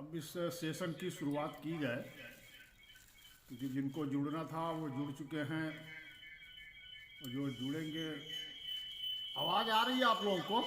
अब इस सेशन की शुरुआत की जाए, क्योंकि जिनको जुड़ना था वो जुड़ चुके हैं और जो जुड़ेंगे। आवाज़ आ रही है आप लोगों को?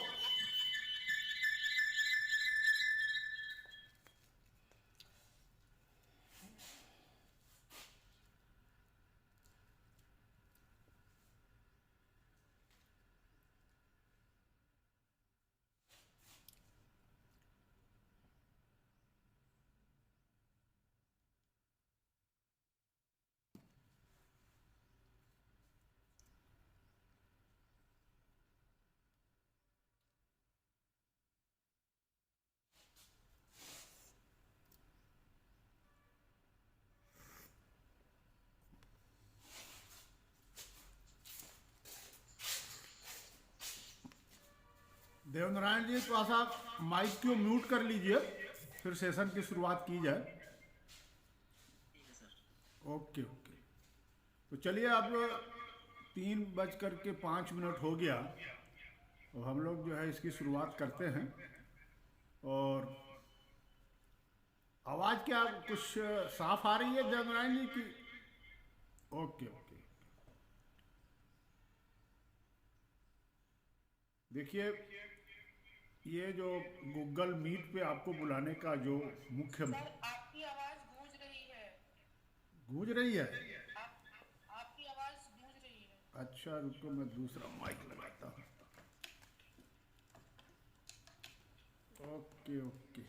देवनारायण जी, थोड़ा सा माइक को म्यूट कर लीजिए, फिर सेशन की शुरुआत की जाए। Okay okay. तो चलिए, अब 3:05 हो गया और हम लोग जो है इसकी शुरुआत करते हैं। और आवाज़ क्या कुछ साफ आ रही है देवनारायण जी की? Okay okay. देखिए, ये जो गूगल मीट पे आपको बुलाने का जो मुख्य सर, आपकी आवाज गूंज रही है। गूंज रही है। आप आपकी आवाज गूंज रही है। अच्छा, रुको मैं दूसरा माइक लगाता हूँ। Okay okay.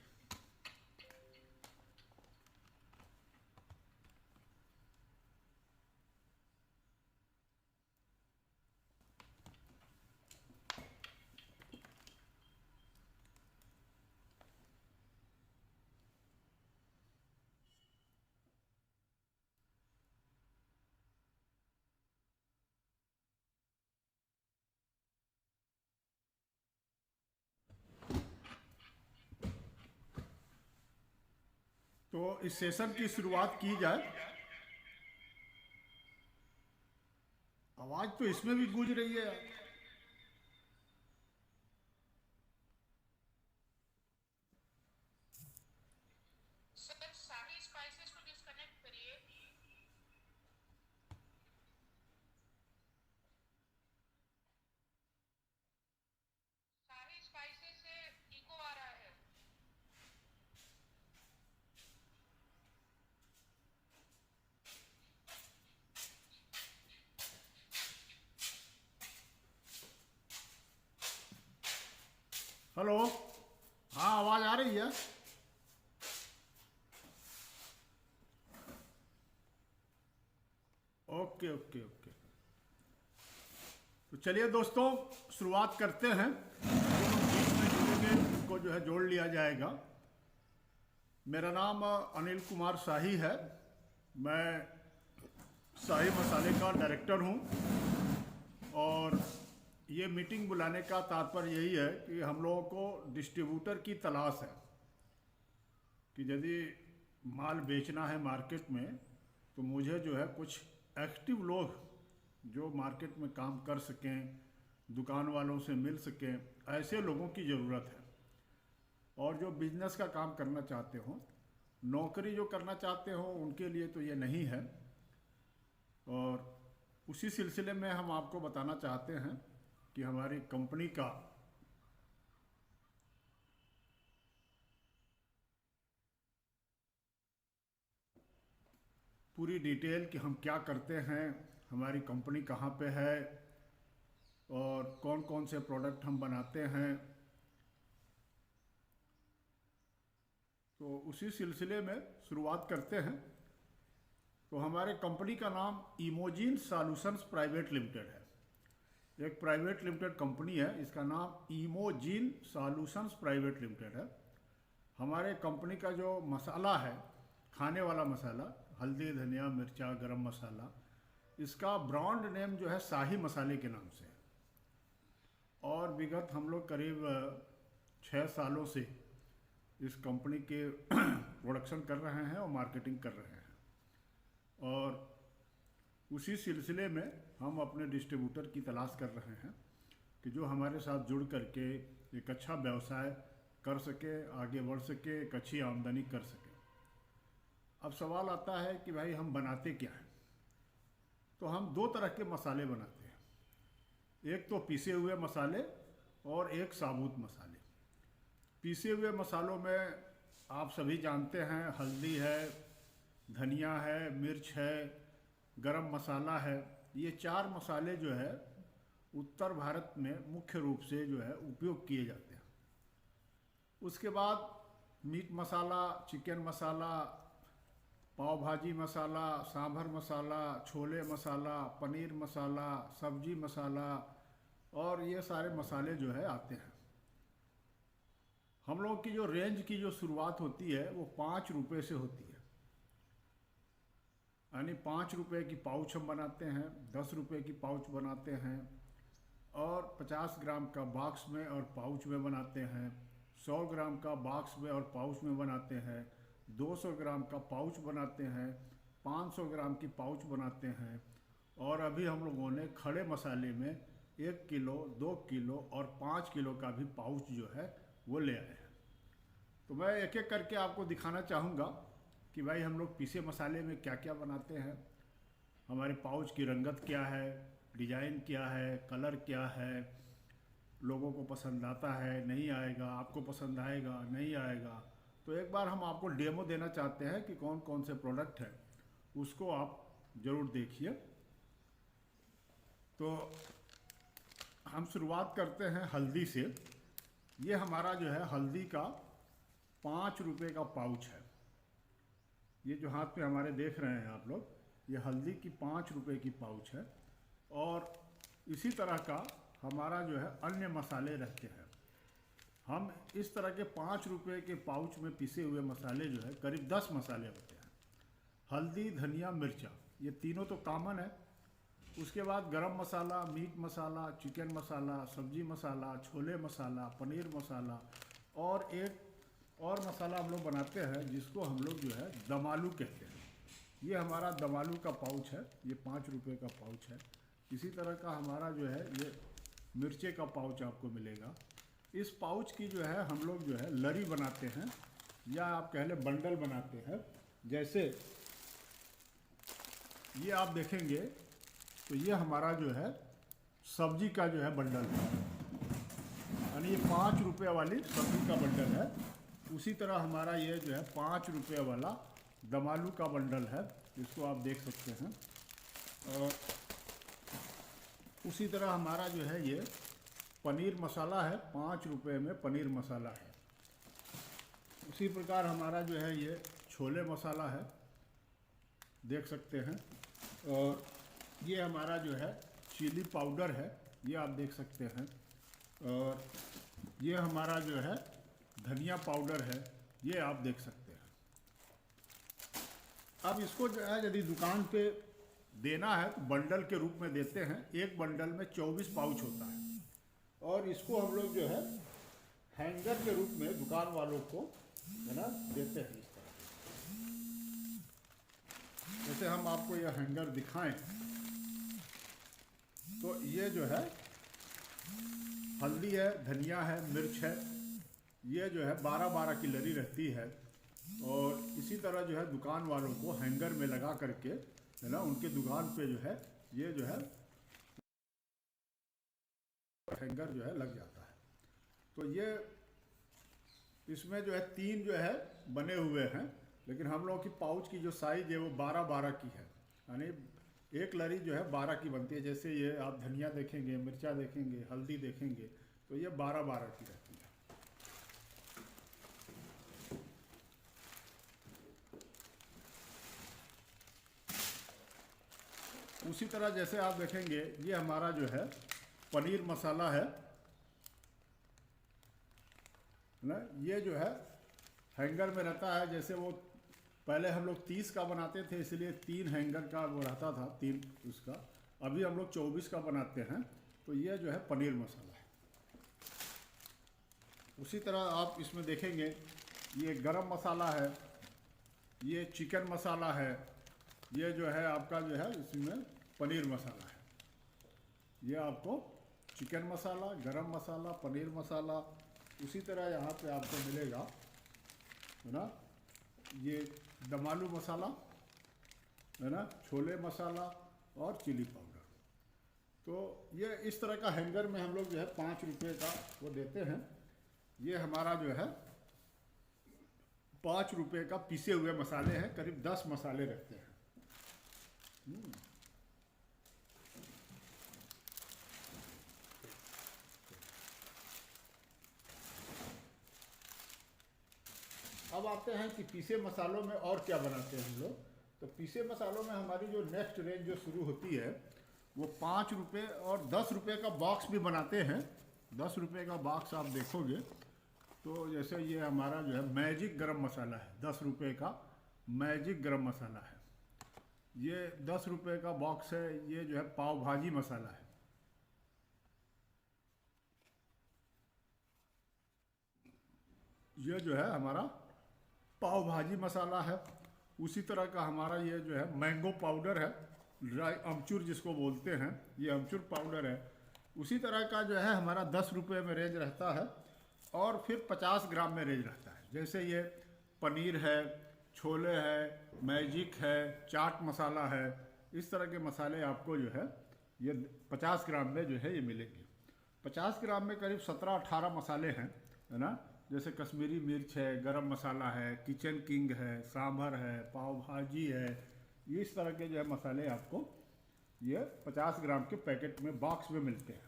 तो इस सेशन की शुरुआत की जाए। आवाज़ तो इसमें भी गूंज रही है। सर, सारी स्पाइसेस को डिस्कनेक्ट करिए। सारी स्पाइसेस से इको आ रहा है। हेलो। हाँ, आवाज़ आ रही है। Okay okay okay. तो चलिए दोस्तों, शुरुआत करते हैं। जो लोग बीच में जुड़ेंगे उनको जो है जोड़ लिया जाएगा। मेरा नाम अनिल कुमार शाही है। मैं शाही मसाले का डायरेक्टर हूँ। और ये मीटिंग बुलाने का तात्पर्य यही है कि हम लोगों को डिस्ट्रीब्यूटर की तलाश है, कि यदि माल बेचना है मार्केट में तो मुझे जो है कुछ एक्टिव लोग जो मार्केट में काम कर सकें, दुकान वालों से मिल सकें, ऐसे लोगों की ज़रूरत है। और जो बिजनेस का काम करना चाहते हो, नौकरी जो करना चाहते हो, उनके लिए तो ये नहीं है। और उसी सिलसिले में हम आपको बताना चाहते हैं कि हमारी कंपनी का पूरी डिटेल कि हम क्या करते हैं, हमारी कंपनी कहाँ पे है और कौन कौन से प्रोडक्ट हम बनाते हैं। तो उसी सिलसिले में शुरुआत करते हैं। तो हमारे कंपनी का नाम इमोजिन सॉल्यूशंस प्राइवेट लिमिटेड है। एक प्राइवेट लिमिटेड कंपनी है, इसका नाम इमोजिन सॉल्यूशंस प्राइवेट लिमिटेड है। हमारे कंपनी का जो मसाला है, खाने वाला मसाला, हल्दी, धनिया, मिर्चा, गरम मसाला, इसका ब्रांड नेम जो है शाही मसाले के नाम से है। और विगत हम लोग करीब 6 सालों से इस कंपनी के प्रोडक्शन कर रहे हैं और मार्केटिंग कर रहे हैं। और उसी सिलसिले में हम अपने डिस्ट्रीब्यूटर की तलाश कर रहे हैं कि जो हमारे साथ जुड़ करके एक अच्छा व्यवसाय कर सके, आगे बढ़ सके, एक अच्छी आमदनी कर सके। अब सवाल आता है कि भाई हम बनाते क्या हैं? तो हम दो तरह के मसाले बनाते हैं, एक तो पीसे हुए मसाले और एक साबुत मसाले। पीसे हुए मसालों में आप सभी जानते हैं, हल्दी है, धनिया है, मिर्च है, गरम मसाला है। ये 4 मसाले जो है उत्तर भारत में मुख्य रूप से जो है उपयोग किए जाते हैं। उसके बाद मीट मसाला, चिकन मसाला, पाव भाजी मसाला, सांभर मसाला, छोले मसाला, पनीर मसाला, सब्जी मसाला और ये सारे मसाले जो है आते हैं। हम लोग की जो रेंज की जो शुरुआत होती है वो 5 रुपये से होती है, यानी 5 रुपये की पाउच हम बनाते हैं, 10 रुपये की पाउच बनाते हैं और 50 ग्राम का बॉक्स में और पाउच में बनाते हैं, 100 ग्राम का बॉक्स में और पाउच में बनाते हैं, 200 ग्राम का पाउच बनाते हैं, 500 ग्राम की पाउच बनाते हैं। और अभी हम लोगों ने खड़े मसाले में 1 किलो, 2 किलो और 5 किलो का भी पाउच जो है वो ले आए हैं। तो मैं एक एक करके आपको दिखाना चाहूँगा कि भाई हम लोग पीसे मसाले में क्या क्या बनाते हैं, हमारे पाउच की रंगत क्या है, डिज़ाइन क्या है, कलर क्या है, लोगों को पसंद आता है, नहीं आएगा, आपको पसंद आएगा, नहीं आएगा। तो एक बार हम आपको डेमो देना चाहते हैं कि कौन कौन से प्रोडक्ट हैं, उसको आप ज़रूर देखिए। तो हम शुरुआत करते हैं हल्दी से। ये हमारा जो है हल्दी का 5 रुपये का पाउच है। ये जो हाथ पे हमारे देख रहे हैं आप लोग, ये हल्दी की 5 रुपये की पाउच है। और इसी तरह का हमारा जो है अन्य मसाले रहते हैं। हम इस तरह के 5 रुपये के पाउच में पिसे हुए मसाले जो है करीब 10 मसाले होते हैं। हल्दी, धनिया, मिर्चा, ये तीनों तो कॉमन है। उसके बाद गरम मसाला, मीट मसाला, चिकन मसाला, सब्जी मसाला, छोले मसाला, पनीर मसाला और एक और मसाला हम लोग बनाते हैं जिसको हम लोग जो है दम आलू कहते हैं। ये हमारा दम आलू का पाउच है, ये 5 रुपये का पाउच है। इसी तरह का हमारा जो है ये मिर्चे का पाउच आपको मिलेगा। इस पाउच की जो है हम लोग जो है लरी बनाते हैं या आप कह लें बंडल बनाते हैं। जैसे ये आप देखेंगे तो ये हमारा जो है सब्जी का जो है बंडल है, यानी ये 5 रुपये वाली सब्जी का बंडल है। उसी तरह हमारा ये जो है 5 रुपये वाला दम आलू का बंडल है, जिसको आप देख सकते हैं। और उसी तरह हमारा जो है ये पनीर मसाला है, 5 रुपये में पनीर मसाला है। उसी प्रकार हमारा जो है ये छोले मसाला है, देख सकते हैं। और ये हमारा जो है चिली पाउडर है, ये आप देख सकते हैं। और ये हमारा जो है धनिया पाउडर है, ये आप देख सकते हैं। अब इसको जो है यदि दुकान पे देना है तो बंडल के रूप में देते हैं। एक बंडल में 24 पाउच होता है और इसको हम लोग जो है हैंगर के रूप में दुकान वालों को है ना देते हैं। इस तरह जैसे हम आपको यह हैंगर दिखाएं तो ये जो है हल्दी है, धनिया है, मिर्च है, ये जो है 12-12 की लरी रहती है। और इसी तरह जो है दुकान वालों को हैंगर में लगा करके है ना उनके दुकान पे जो है ये जो है हैंगर जो है लग जाता है। तो ये इसमें जो है 3 जो है बने हुए हैं, लेकिन हम लोग की पाउच की जो साइज़ है वो 12-12 की है, यानी एक लरी जो है 12 की बनती है। जैसे ये आप धनिया देखेंगे, मिर्चा देखेंगे, हल्दी देखेंगे तो ये 12-12 की रहती है। उसी तरह जैसे आप देखेंगे ये हमारा जो है पनीर मसाला है ना, ये जो है हैंगर में रहता है। जैसे वो पहले हम लोग 30 का बनाते थे, इसलिए 3 हैंगर का वो रहता था, 3 उसका। अभी हम लोग 24 का बनाते हैं। तो ये जो है पनीर मसाला है। उसी तरह आप इसमें देखेंगे ये गरम मसाला है, ये चिकन मसाला है, ये जो है आपका जो है इसमें पनीर मसाला है। ये आपको चिकन मसाला, गरम मसाला, पनीर मसाला उसी तरह यहाँ पे आपको मिलेगा, है ना, ये दम आलू मसाला, है ना, छोले मसाला और चिली पाउडर। तो ये इस तरह का हैंगर में हम लोग जो है 5 रुपये का वो देते हैं। ये हमारा जो है 5 रुपये का पिसे हुए मसाले हैं, करीब 10 मसाले रहते हैं। अब आते हैं कि पीसे मसालों में और क्या बनाते हैं हम लोग। तो पीसे मसालों में हमारी जो नेक्स्ट रेंज जो शुरू होती है वो 5 रुपये और 10 रुपये का बॉक्स भी बनाते हैं। 10 रुपये का बॉक्स आप देखोगे तो जैसे ये हमारा जो है मैजिक गरम मसाला है, 10 रुपये का मैजिक गरम मसाला है। ये 10 रुपये का बॉक्स है, ये जो है पाव भाजी मसाला है। ये जो है हमारा पाव भाजी मसाला है। उसी तरह का हमारा ये जो है मैंगो पाउडर है, ड्राई अमचूर जिसको बोलते हैं, ये अमचूर पाउडर है। उसी तरह का जो है हमारा 10 रुपये में रेंज रहता है और फिर 50 ग्राम में रेंज रहता है। जैसे ये पनीर है, छोले है, मैजिक है, चाट मसाला है, इस तरह के मसाले आपको जो है ये 50 ग्राम में जो है ये मिलेंगे। 50 ग्राम में करीब 17-18 मसाले हैं, है ना, जैसे कश्मीरी मिर्च है, गरम मसाला है, किचन किंग है, सांभर है, पाव भाजी है, इस तरह के जो है मसाले आपको ये 50 ग्राम के पैकेट में बॉक्स में मिलते हैं।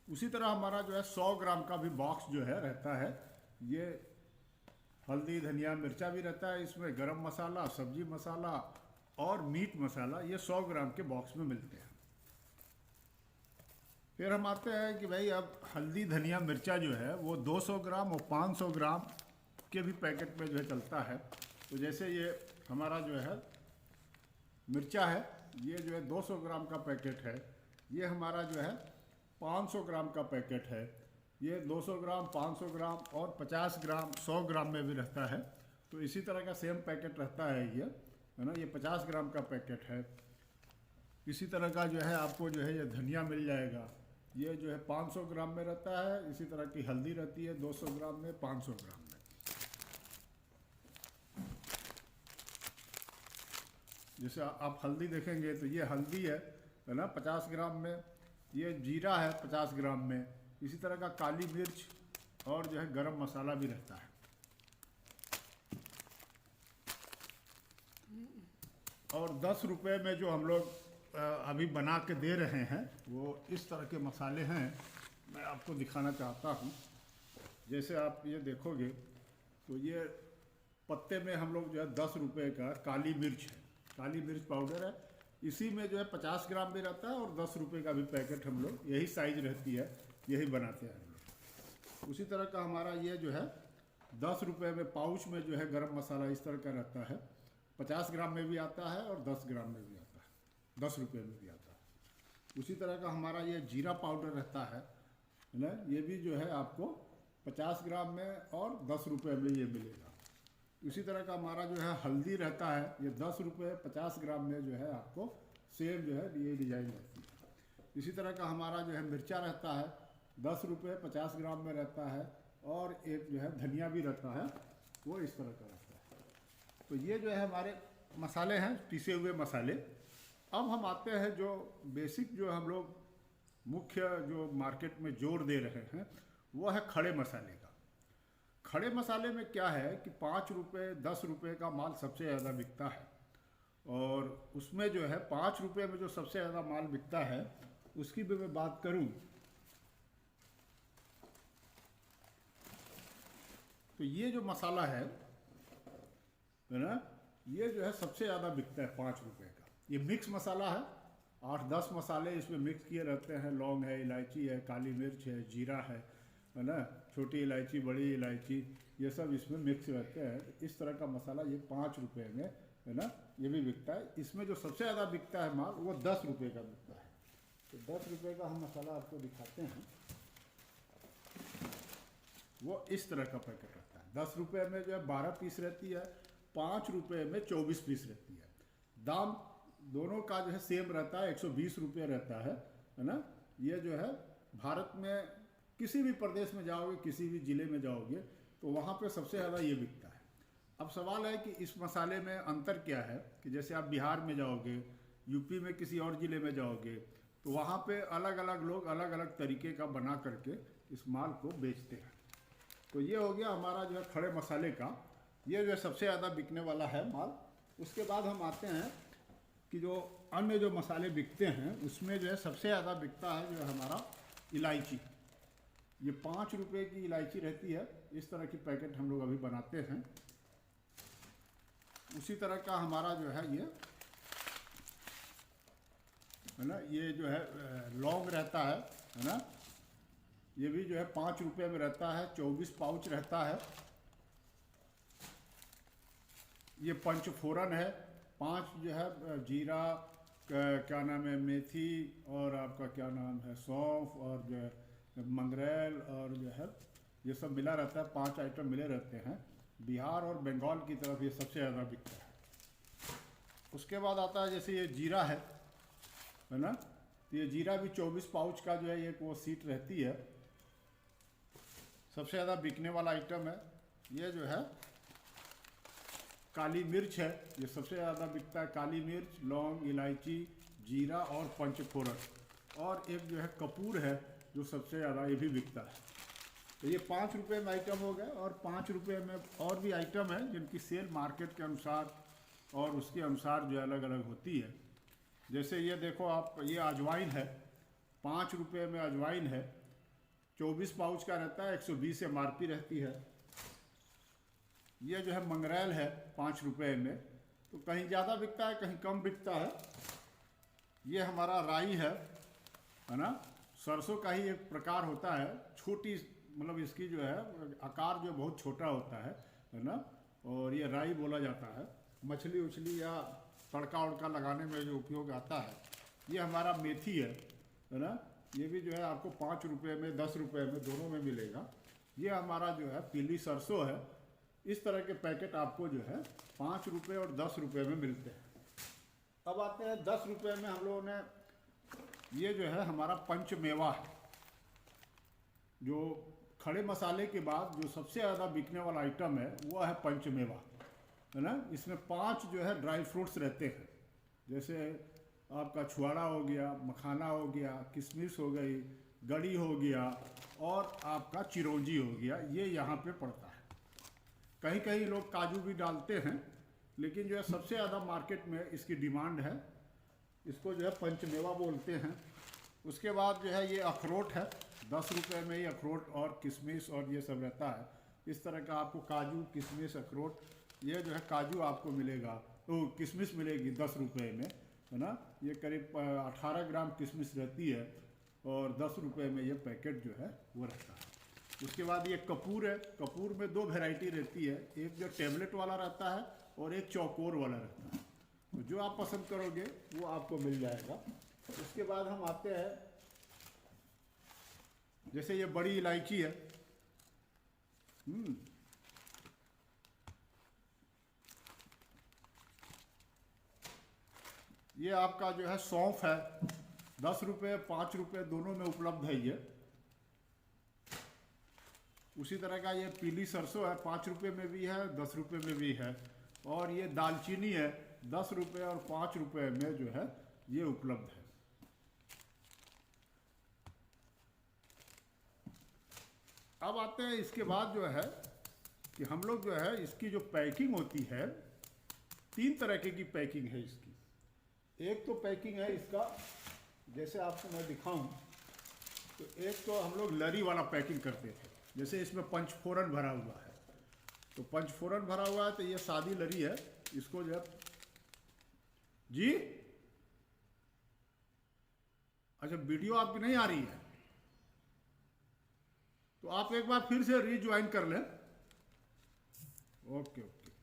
उसी तरह हमारा जो है 100 ग्राम का भी बॉक्स जो है रहता है। ये हल्दी धनिया मिर्चा भी रहता है इसमें, गरम मसाला, सब्जी मसाला और मीट मसाला, ये 100 ग्राम के बॉक्स में मिलते हैं। फिर हम आते हैं कि भाई अब हल्दी धनिया मिर्चा जो है वो 200 ग्राम और 500 ग्राम के भी पैकेट में जो है चलता है। तो जैसे ये हमारा जो है मिर्चा है, ये जो है 200 ग्राम का पैकेट है। ये हमारा जो है 500 ग्राम का पैकेट है। ये 200 ग्राम, 500 ग्राम और 50 ग्राम, 100 ग्राम में भी रहता है। तो इसी तरह का सेम पैकेट रहता है ये, है ना, ये 50 ग्राम का पैकेट है। इसी तरह का जो है आपको जो है ये धनिया मिल जाएगा, ये जो है 500 ग्राम में रहता है। इसी तरह की हल्दी रहती है 200 ग्राम में, 500 ग्राम में। जैसे आप हल्दी देखेंगे तो ये हल्दी है ना, 50 ग्राम में। ये जीरा है 50 ग्राम में। इसी तरह का काली मिर्च और जो है गरम मसाला भी रहता है। और 10 रुपये में जो हम लोग अभी बना के दे रहे हैं वो इस तरह के मसाले हैं, मैं आपको दिखाना चाहता हूँ। जैसे आप ये देखोगे तो ये पत्ते में हम लोग जो है 10 रुपये का काली मिर्च है, काली मिर्च पाउडर है। इसी में जो है 50 ग्राम भी रहता है और 10 रुपये का भी पैकेट हम लोग, यही साइज रहती है, यही बनाते हैं हम लोग। उसी तरह का हमारा ये जो है 10 रुपये में पाउच में जो है गरम मसाला इस तरह का रहता है। 50 ग्राम में भी आता है और 10 ग्राम में भी आता है, 10 रुपये में भी आता है। उसी तरह का हमारा ये जीरा पाउडर रहता है ना, ये भी जो है आपको 50 ग्राम में और 10 रुपये में ये मिलेगा। उसी तरह का हमारा जो है हल्दी रहता है, ये 10 रुपये 50 ग्राम में जो है आपको सेम जो है ये डिजाइन रहती है। इसी तरह का हमारा जो है मिर्चा रहता है, 10 रुपये 50 ग्राम में रहता है। और एक जो है धनिया भी रहता है, वो इस तरह का रहता है। तो ये जो है हमारे मसाले हैं, पिसे हुए मसाले। अब हम आते हैं जो बेसिक जो हम लोग मुख्य जो मार्केट में जोर दे रहे हैं वो है खड़े मसाले का। खड़े मसाले में क्या है कि 5 रुपये 10 रुपये का माल सबसे ज़्यादा बिकता है। और उसमें जो है 5 रुपये में जो सबसे ज़्यादा माल बिकता है उसकी भी मैं बात करूं तो ये जो मसाला है ना, ये जो है सबसे ज़्यादा बिकता है 5 रुपये का। ये मिक्स मसाला है, 8-10 मसाले इसमें मिक्स किए रहते हैं। लौंग है, इलायची है, काली मिर्च है, जीरा है ना, छोटी इलायची, बड़ी इलायची, ये सब इसमें मिक्स रहते हैं। इस तरह का मसाला ये 5 रुपये में, है ना, ये भी बिकता है। इसमें जो सबसे ज़्यादा बिकता है माल वो 10 रुपये का बिकता है। तो 10 रुपये का हम मसाला आपको दिखाते हैं। वो इस तरह का पैकेट रहता है। 10 रुपये में जो है 12 पीस रहती है, 5 रुपये में 24 पीस रहती है। दाम दोनों का जो है सेम रहता है, 120 रुपये रहता है ना। ये जो है भारत में किसी भी प्रदेश में जाओगे, किसी भी ज़िले में जाओगे तो वहाँ पे सबसे ज़्यादा ये बिकता है। अब सवाल है कि इस मसाले में अंतर क्या है कि जैसे आप बिहार में जाओगे, यूपी में किसी और ज़िले में जाओगे तो वहाँ पे अलग अलग लोग अलग अलग तरीके का बना करके इस माल को बेचते हैं। तो ये हो गया हमारा जो है खड़े मसाले का, ये जो है सबसे ज़्यादा बिकने वाला है माल। उसके बाद हम आते हैं कि जो अन्य जो मसाले बिकते हैं उसमें जो है सबसे ज़्यादा बिकता है जो है हमारा इलायची। ये 5 रुपये की इलायची रहती है, इस तरह की पैकेट हम लोग अभी बनाते हैं। उसी तरह का हमारा जो है ये है ना, ये जो है लौंग रहता है ना, ये भी जो है 5 रुपये में रहता है, 24 पाउच रहता है। ये पंचफोरन है, 5 जो है जीरा क्या नाम है, मेथी और आपका क्या नाम है, सौंफ और जो है मंगरेल और जो है ये सब मिला रहता है, 5 आइटम मिले रहते हैं। बिहार और बंगाल की तरफ ये सबसे ज़्यादा बिकता है। उसके बाद आता है जैसे ये जीरा है ना, तो ये जीरा भी 24 पाउच का जो है एक वो सीट रहती है, सबसे ज़्यादा बिकने वाला आइटम है। ये जो है काली मिर्च है, ये सबसे ज़्यादा बिकता है। काली मिर्च, लौंग, इलायची, जीरा और पंचफोरन, और एक जो है कपूर है जो सबसे ज़्यादा ये भी बिकता है। तो ये 5 रुपये में आइटम हो गए, और 5 रुपये में और भी आइटम है जिनकी सेल मार्केट के अनुसार और उसके अनुसार जो अलग अलग होती है। जैसे ये देखो आप, ये अजवाइन है, 5 रुपये में अजवाइन है, 24 पाउच का रहता है, 120 MRP रहती है। ये जो है मंगरेल है 5 रुपये में, तो कहीं ज़्यादा बिकता है कहीं कम बिकता है। ये हमारा राई है ना, सरसों का ही एक प्रकार होता है, छोटी मतलब इसकी जो है आकार जो बहुत छोटा होता है ना, और ये राई बोला जाता है। मछली उछली या तड़का उड़का लगाने में जो उपयोग आता है। ये हमारा मेथी है ना, ये भी जो है आपको 5 रुपये में, 10 रुपये में, दोनों में मिलेगा। ये हमारा जो है पीली सरसों है। इस तरह के पैकेट आपको जो है 5 रुपये और 10 रुपये में मिलते हैं। अब आते हैं 10 रुपये में, हम लोगों ने ये जो है हमारा पंचमेवा है, जो खड़े मसाले के बाद जो सबसे ज़्यादा बिकने वाला आइटम है वो है पंचमेवा, है ना। इसमें 5 जो है ड्राई फ्रूट्स रहते हैं, जैसे आपका छुआड़ा हो गया, मखाना हो गया, किशमिश हो गई, गड़ी हो गया और आपका चिरौंजी हो गया। ये यहाँ पे पड़ता है। कहीं कहीं लोग काजू भी डालते हैं, लेकिन जो है सबसे ज़्यादा मार्केट में इसकी डिमांड है। इसको जो है पंचमेवा बोलते हैं। उसके बाद जो है ये अखरोट है, 10 रुपये में ही अखरोट और किशमिश और ये सब रहता है। इस तरह का आपको काजू, किशमिश, अखरोट, ये जो है काजू आपको मिलेगा, तो किशमिश मिलेगी 10 रुपये में, है ना। ये करीब 18 ग्राम किशमिश रहती है और 10 रुपये में ये पैकेट जो है वो रहता है। उसके बाद ये कपूर है। कपूर में 2 वैरायटी रहती है, एक जो टेबलेट वाला रहता है और एक चौकोर वाला रहता है। तो जो आप पसंद करोगे वो आपको मिल जाएगा। उसके बाद हम आते हैं, जैसे ये बड़ी इलायची है, ये आपका जो है सौंफ है, 10 रुपये, 5 रुपये दोनों में उपलब्ध है ये। उसी तरह का ये पीली सरसों है, 5 रुपये में भी है, 10 रुपये में भी है। और ये दालचीनी है, 10 रुपये और 5 रुपये में जो है ये उपलब्ध है। अब आते हैं इसके बाद जो है कि हम लोग जो है इसकी जो पैकिंग होती है, 3 तरह की पैकिंग है इसकी। एक तो पैकिंग है इसका, जैसे आपको मैं दिखाऊं, तो एक तो हम लोग लरी वाला पैकिंग करते थे। जैसे इसमें पंचफोरन भरा हुआ है, तो पंचफोरन भरा हुआ है तो ये सादी लरी है। इसको जो है, जी अच्छा वीडियो आपकी नहीं आ रही है तो आप एक बार फिर से रीज्वाइन कर लें। Okay okay.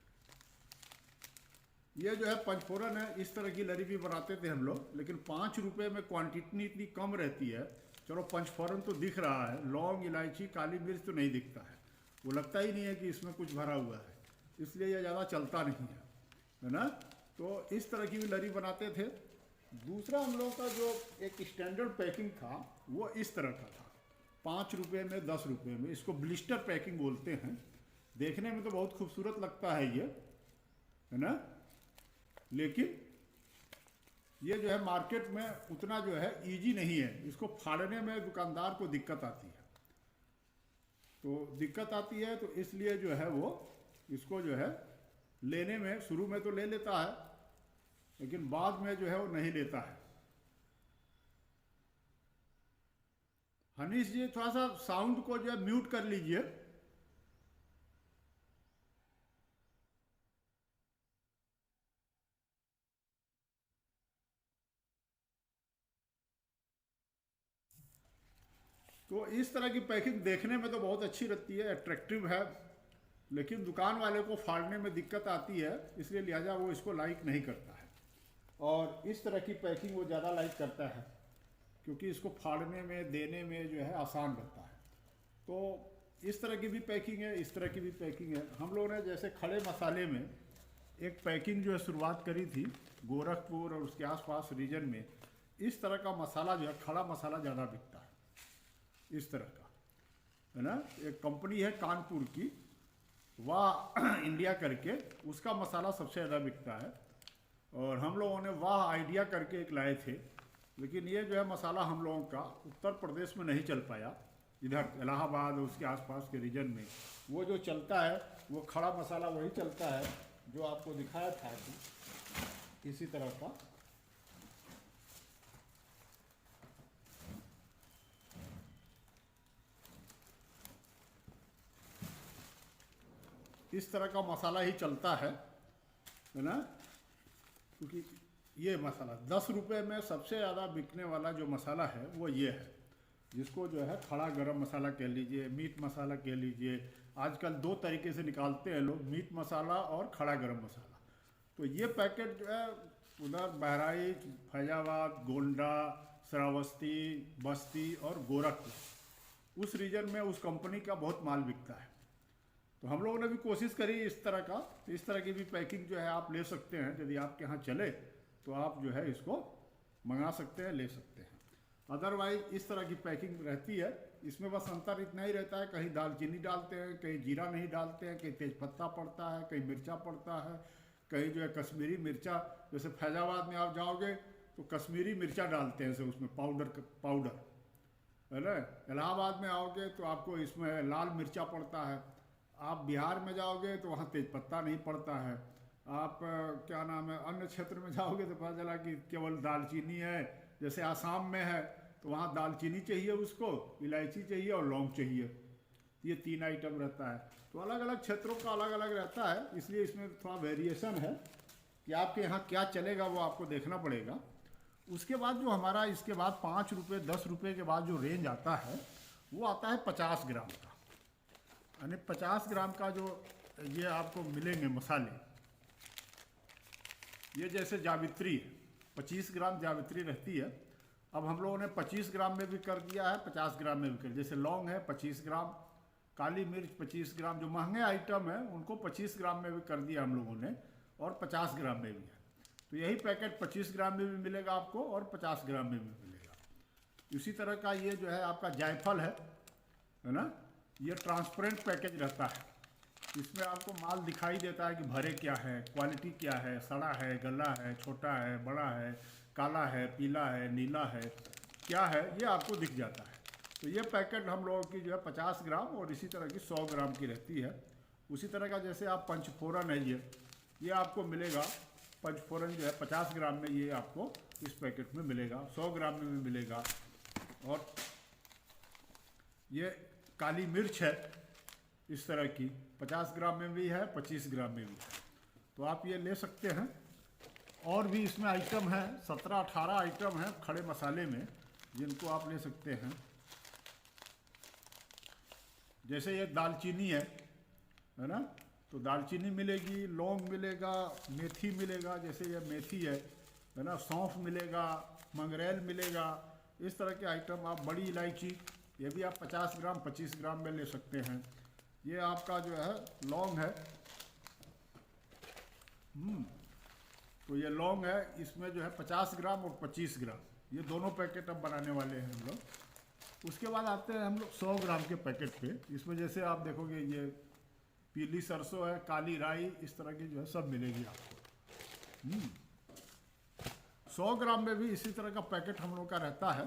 ये जो है पंचफोरन है, इस तरह की लरी भी बनाते थे हम लोग, लेकिन 5 रुपये में क्वांटिटी इतनी कम रहती है। चलो पंचफोरन तो दिख रहा है, लौंग, इलायची, काली मिर्च तो नहीं दिखता है, वो लगता ही नहीं है कि इसमें कुछ भरा हुआ है, इसलिए ये ज़्यादा चलता नहीं है ना। तो इस तरह की भी लरी बनाते थे। दूसरा हम लोगों का जो एक स्टैंडर्ड पैकिंग था वो इस तरह का था। 5 रुपये में, 10 रुपये में। इसको ब्लिस्टर पैकिंग बोलते हैं। देखने में तो बहुत खूबसूरत लगता है ये, है ना, लेकिन ये जो है मार्केट में उतना जो है इजी नहीं है। इसको फाड़ने में दुकानदार को दिक्कत आती है, तो दिक्कत आती है, तो इसलिए जो है वो इसको जो है लेने में शुरू में तो ले लेता है, लेकिन बाद में जो है वो नहीं लेता है। हनीश जी थोड़ा सा साउंड को जो है म्यूट कर लीजिए। तो इस तरह की पैकिंग देखने में तो बहुत अच्छी लगती है, अट्रैक्टिव है, लेकिन दुकान वाले को फाड़ने में दिक्कत आती है, इसलिए लिहाजा वो इसको लाइक नहीं करता है। और इस तरह की पैकिंग वो ज़्यादा लाइक करता है, क्योंकि इसको फाड़ने में, देने में जो है आसान रहता है। तो इस तरह की भी पैकिंग है, इस तरह की भी पैकिंग है। हम लोगों ने जैसे खड़े मसाले में एक पैकिंग जो है शुरुआत करी थी गोरखपुर और उसके आसपास रीजन में। इस तरह का मसाला जो है, खड़ा मसाला ज़्यादा बिकता है, इस तरह का, है ना। एक कंपनी है कानपुर की, वाह इंडिया करके, उसका मसाला सबसे ज़्यादा बिकता है। और हम लोगों ने वाह आइडिया करके एक लाए थे, लेकिन ये जो है मसाला हम लोगों का उत्तर प्रदेश में नहीं चल पाया। इधर इलाहाबाद और उसके आसपास के रीजन में वो जो चलता है वो खड़ा मसाला वही चलता है जो आपको दिखाया था कि इसी तरह का। इस तरह का मसाला ही चलता है ना, क्योंकि ये मसाला 10 रुपये में सबसे ज़्यादा बिकने वाला जो मसाला है वो ये है, जिसको जो है खड़ा गरम मसाला कह लीजिए, मीट मसाला कह लीजिए। आजकल 2 तरीके से निकालते हैं लोग, मीट मसाला और खड़ा गरम मसाला। तो ये पैकेट जो है उधर बहराइच, फैजाबाद, गोंडा, श्रावस्ती, बस्ती और गोरखपुर, उस रीजन में उस कंपनी का बहुत माल बिकता है। तो हम लोगों ने भी कोशिश करी इस तरह का, इस तरह की भी पैकिंग जो है आप ले सकते हैं। यदि आपके यहाँ चले तो आप जो है इसको मंगा सकते हैं, ले सकते हैं। अदरवाइज इस तरह की पैकिंग रहती है। इसमें बस अंतर इतना ही रहता है, कहीं दालचीनी डालते हैं, कहीं जीरा नहीं डालते हैं, कहीं तेज़पत्ता पड़ता है, कहीं मिर्चा पड़ता है, कहीं जो है कश्मीरी मिर्चा। जैसे फैजाबाद में आप जाओगे तो कश्मीरी मिर्चा डालते हैं उसमें, पाउडर, है ना। इलाहाबाद में आओगे तो आपको इसमें लाल मिर्चा पड़ता है। आप बिहार में जाओगे तो वहाँ तेज़पत्ता नहीं पड़ता है। आप क्या नाम है, अन्य क्षेत्र में जाओगे तो पता चला कि केवल दालचीनी है। जैसे आसाम में है तो वहाँ दालचीनी चाहिए उसको, इलायची चाहिए और लौंग चाहिए। ये 3 आइटम रहता है। तो अलग अलग क्षेत्रों का अलग अलग रहता है, इसलिए इसमें थोड़ा वेरिएशन है कि आपके यहाँ क्या चलेगा वो आपको देखना पड़ेगा। उसके बाद जो हमारा इसके बाद 5 रुपये 10 रुपये के बाद जो रेंज आता है वो आता है 50 ग्राम का। यानी 50 ग्राम का जो ये आपको मिलेंगे मसाले, ये जैसे जावित्री 25 ग्राम जावित्री रहती है। अब हम लोगों ने 25 ग्राम में भी कर दिया है, 50 ग्राम में भी कर। जैसे लौंग है 25 ग्राम, काली मिर्च 25 ग्राम, जो महंगे आइटम है उनको 25 ग्राम में भी कर दिया हम लोगों ने, और 50 ग्राम में भी है। तो यही पैकेट 25 ग्राम में भी मिलेगा आपको और 50 ग्राम में भी मिलेगा। इसी तरह का ये जो है आपका जायफल है ना, ये ट्रांसपेरेंट पैकेज रहता है। इसमें आपको माल दिखाई देता है कि भरे क्या है, क्वालिटी क्या है, सड़ा है, गला है, छोटा है, बड़ा है, काला है, पीला है, नीला है, क्या है, ये आपको दिख जाता है। तो ये पैकेट हम लोगों की जो है 50 ग्राम और इसी तरह की 100 ग्राम की रहती है। उसी तरह का जैसे आप पंचफोरन है, ये आपको मिलेगा। पंचफोरन जो है 50 ग्राम में ये आपको इस पैकेट में मिलेगा, 100 ग्राम में भी मिलेगा। और ये काली मिर्च है इस तरह की, 50 ग्राम में भी है, 25 ग्राम में भी है। तो आप ये ले सकते हैं। और भी इसमें आइटम है, 17-18 आइटम है खड़े मसाले में, जिनको आप ले सकते हैं। जैसे ये दालचीनी है ना, तो दालचीनी मिलेगी, लौंग मिलेगा, मेथी मिलेगा, जैसे ये मेथी है ना, सौंफ मिलेगा, मंगरेल मिलेगा। इस तरह के आइटम आप, बड़ी इलायची, ये भी आप 50 ग्राम 25 ग्राम में ले सकते हैं। ये आपका जो है लौंग है, तो ये लौंग है, इसमें जो है 50 ग्राम और 25 ग्राम, ये दोनों पैकेट अब बनाने वाले हैं हम लोग। उसके बाद आते हैं हम लोग 100 ग्राम के पैकेट पे। इसमें जैसे आप देखोगे ये पीली सरसों है, काली राई, इस तरह की जो है सब मिलेगी आपको। 100 ग्राम में भी इसी तरह का पैकेट हम लोग का रहता है।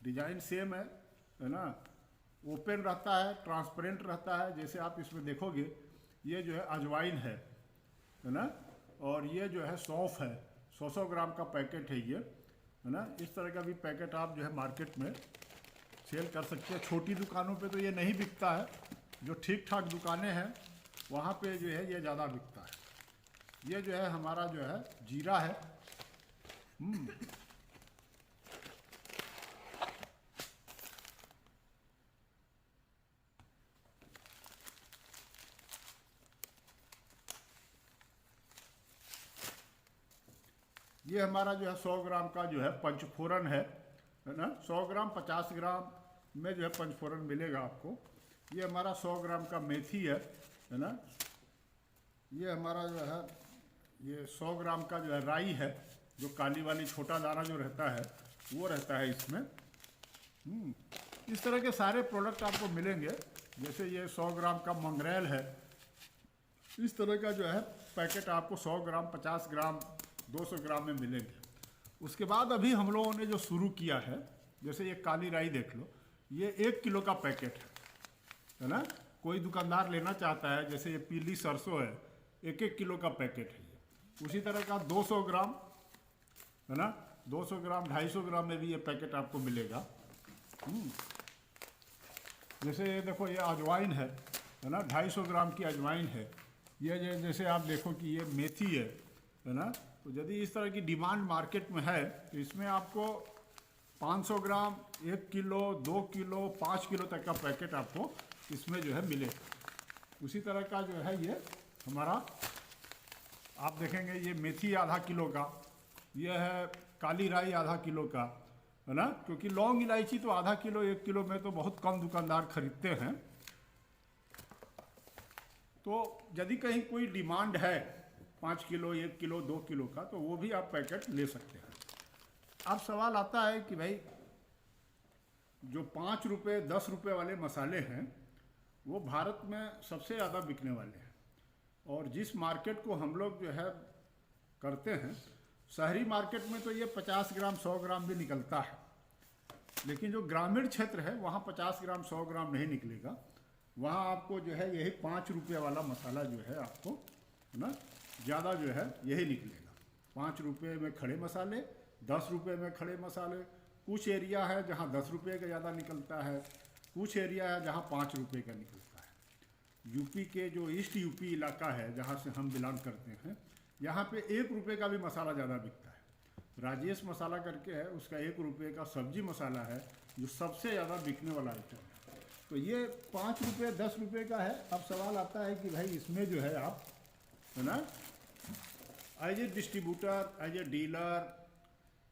डिजाइन सेम है ना, ओपन रहता है, ट्रांसपेरेंट रहता है। जैसे आप इसमें देखोगे ये जो है अजवाइन है ना, और ये जो है सौंफ है। 100 ग्राम का पैकेट है ये, है ना। इस तरह का भी पैकेट आप जो है मार्केट में सेल कर सकते हैं। छोटी दुकानों पे तो ये नहीं बिकता है, जो ठीक ठाक दुकानें हैं वहाँ पे जो है ये ज़्यादा बिकता है। ये जो है हमारा जो है जीरा है। ये हमारा जो है 100 ग्राम का जो है पंचफोरन है ना। 100 ग्राम 50 ग्राम में जो है पंचफोरन मिलेगा आपको। ये हमारा 100 ग्राम का मेथी है ना। ये हमारा जो है ये 100 ग्राम का जो है राई है, जो काली वाली छोटा दाना जो रहता है वो रहता है इसमें। इस तरह के सारे प्रोडक्ट आपको मिलेंगे। जैसे ये 100 ग्राम का मंगरेल है, इस तरह का जो है पैकेट आपको 100 ग्राम 50 ग्राम 200 ग्राम में मिलेंगे। उसके बाद अभी हम लोगों ने जो शुरू किया है, जैसे ये काली राई देख लो, ये 1 किलो का पैकेट है ना। कोई दुकानदार लेना चाहता है, जैसे ये पीली सरसों है, 1-1 किलो का पैकेट है ये। उसी तरह का 200 ग्राम है ना, 200 ग्राम 250 ग्राम में भी ये पैकेट आपको मिलेगा। जैसे ये देखो ये अजवाइन है ना, 250 ग्राम की अजवाइन है। ये जैसे आप देखो कि ये मेथी है ना। तो यदि इस तरह की डिमांड मार्केट में है तो इसमें आपको 500 ग्राम, 1 किलो, 2 किलो, 5 किलो तक का पैकेट आपको इसमें जो है मिलेगा। उसी तरह का जो है ये हमारा आप देखेंगे ये मेथी आधा किलो का, ये है काली राई आधा किलो का, है ना। क्योंकि लौंग इलायची तो आधा किलो 1 किलो में तो बहुत कम दुकानदार खरीदते हैं। तो यदि कहीं कोई डिमांड है 5 किलो, 1 किलो, 2 किलो का, तो वो भी आप पैकेट ले सकते हैं। अब सवाल आता है कि भाई जो 5 रुपये 10 रुपये वाले मसाले हैं वो भारत में सबसे ज़्यादा बिकने वाले हैं। और जिस मार्केट को हम लोग जो है करते हैं, शहरी मार्केट में तो ये 50 ग्राम 100 ग्राम भी निकलता है, लेकिन जो ग्रामीण क्षेत्र है वहाँ 50 ग्राम 100 ग्राम नहीं निकलेगा। वहाँ आपको जो है यही 5 रुपये वाला मसाला जो है आपको, है ना, ज़्यादा जो है यही निकलेगा। 5 रुपये में खड़े मसाले, 10 रुपये में खड़े मसाले। कुछ एरिया है जहाँ 10 रुपये का ज़्यादा निकलता है, कुछ एरिया है जहाँ 5 रुपये का निकलता है। यूपी के जो ईस्ट यूपी इलाका है जहाँ से हम बिलोंग करते हैं, यहाँ पे 1 रुपये का भी मसाला ज़्यादा बिकता है। राजेश मसाला करके है, उसका 1 रुपये का सब्जी मसाला है जो सबसे ज़्यादा बिकने वाला आइटम है। तो ये 5 रुपये 10 रुपये का है। अब सवाल आता है कि भाई इसमें जो है आप, है ना, as a distributor, as a dealer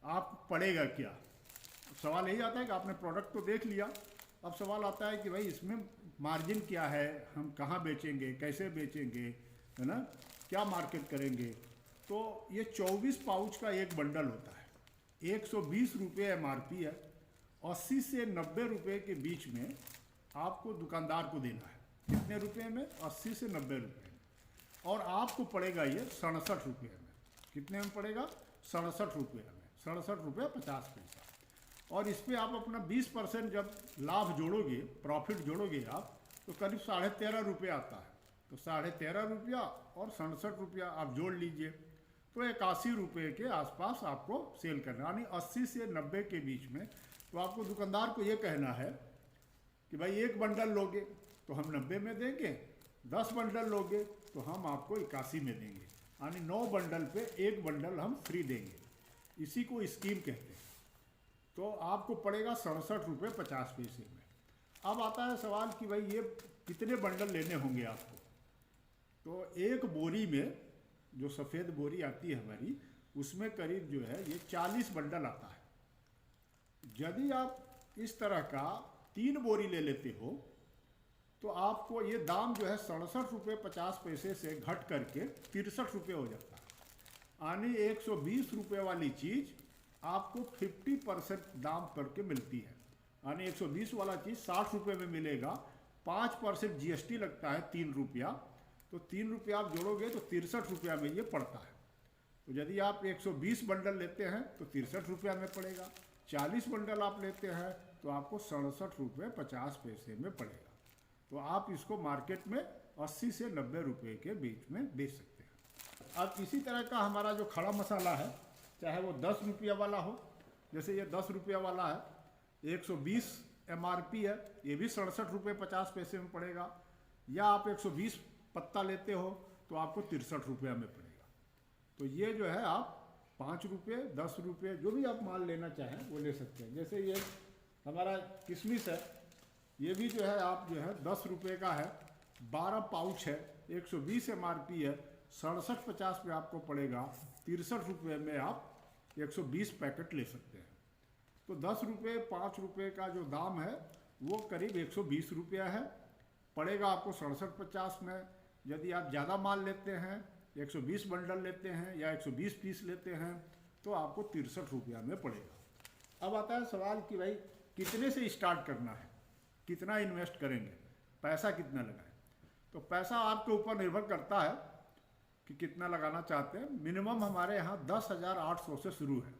आप पड़ेगा क्या। सवाल यही आता है कि आपने प्रोडक्ट तो देख लिया, अब सवाल आता है कि भाई इसमें मार्जिन क्या है, हम कहाँ बेचेंगे, कैसे बेचेंगे, है ना, क्या मार्केट करेंगे। तो ये 24 पाउच का एक बंडल होता है, 120 रुपये MRP है। 80 से 90 रुपये के बीच में आपको दुकानदार को देना है। कितने रुपये में? 80 से 90 रुपये में। और आपको पड़ेगा ये 67 रुपये में। कितने में पड़ेगा? 67 रुपये में, 67 रुपये 50 पैसा। और इस पर आप अपना 20% जब लाभ जोड़ोगे, प्रॉफिट जोड़ोगे आप, तो करीब 13.5 रुपये आता है। तो 13.5 रुपया और 67 रुपया आप जोड़ लीजिए, तो 81 रुपये के आसपास आपको सेल करना, यानी 80 से 90 के बीच में। तो आपको दुकानदार को ये कहना है कि भाई 1 बंडल लोगे तो हम 90 में देंगे, 10 बंडल लोगे तो हम आपको 81 में देंगे, यानी 9 बंडल पे 1 बंडल हम फ्री देंगे। इसी को स्कीम कहते हैं। तो आपको पड़ेगा 67 रुपये 50 पैसे में। अब आता है सवाल कि भाई ये कितने बंडल लेने होंगे आपको। तो एक बोरी में, जो सफ़ेद बोरी आती है हमारी, उसमें करीब जो है ये 40 बंडल आता है। यदि आप इस तरह का 3 बोरी ले लेते हो तो आपको ये दाम जो है 67 रुपये 50 पैसे से घट करके 63 रुपये हो जाता है, यानी 120 रुपये वाली चीज़ आपको 50% दाम करके मिलती है। यानी 120 वाला चीज़ 60 रुपये में मिलेगा। 5% GST लगता है 3 रुपया, तो 3 रुपया आप जोड़ोगे तो 63 रुपया में ये पड़ता है। तो यदि आप 120 बंडल लेते हैं तो 63 रुपया में पड़ेगा। 40 बंडल आप लेते हैं तो आपको 67 रुपये 50 पैसे में पड़ेगा। तो आप इसको मार्केट में 80 से 90 रुपये के बीच में बेच सकते हैं। अब इसी तरह का हमारा जो खड़ा मसाला है, चाहे वो 10 रुपया वाला हो, जैसे ये 10 रुपया वाला है, 120 MRP है, ये भी 67 रुपये 50 पैसे में पड़ेगा। या आप 120 पत्ता लेते हो तो आपको 63 रुपया में पड़ेगा। तो ये जो है आप 5 रुपये 10 रुपये जो भी आप माल लेना चाहें वो ले सकते हैं। जैसे ये हमारा किशमिश है, ये भी जो है आप जो है 10 रुपये का है, 12 पाउच है, 120 MRP है, 67.50 पे आपको पड़ेगा। 63 रुपये में आप 120 पैकेट ले सकते हैं। तो 10 रुपये 5 रुपये का जो दाम है वो करीब 120 रुपया है, पड़ेगा आपको 67.50 में। यदि आप ज़्यादा माल लेते हैं, 120 बंडल लेते हैं या 120 पीस लेते हैं तो आपको 63 रुपया में पड़ेगा। अब आता है सवाल कि भाई कितने से स्टार्ट करना है, कितना इन्वेस्ट करेंगे, पैसा कितना लगाएं। तो पैसा आपके ऊपर निर्भर करता है कि कितना लगाना चाहते हैं। मिनिमम हमारे यहाँ 10,800 से शुरू है।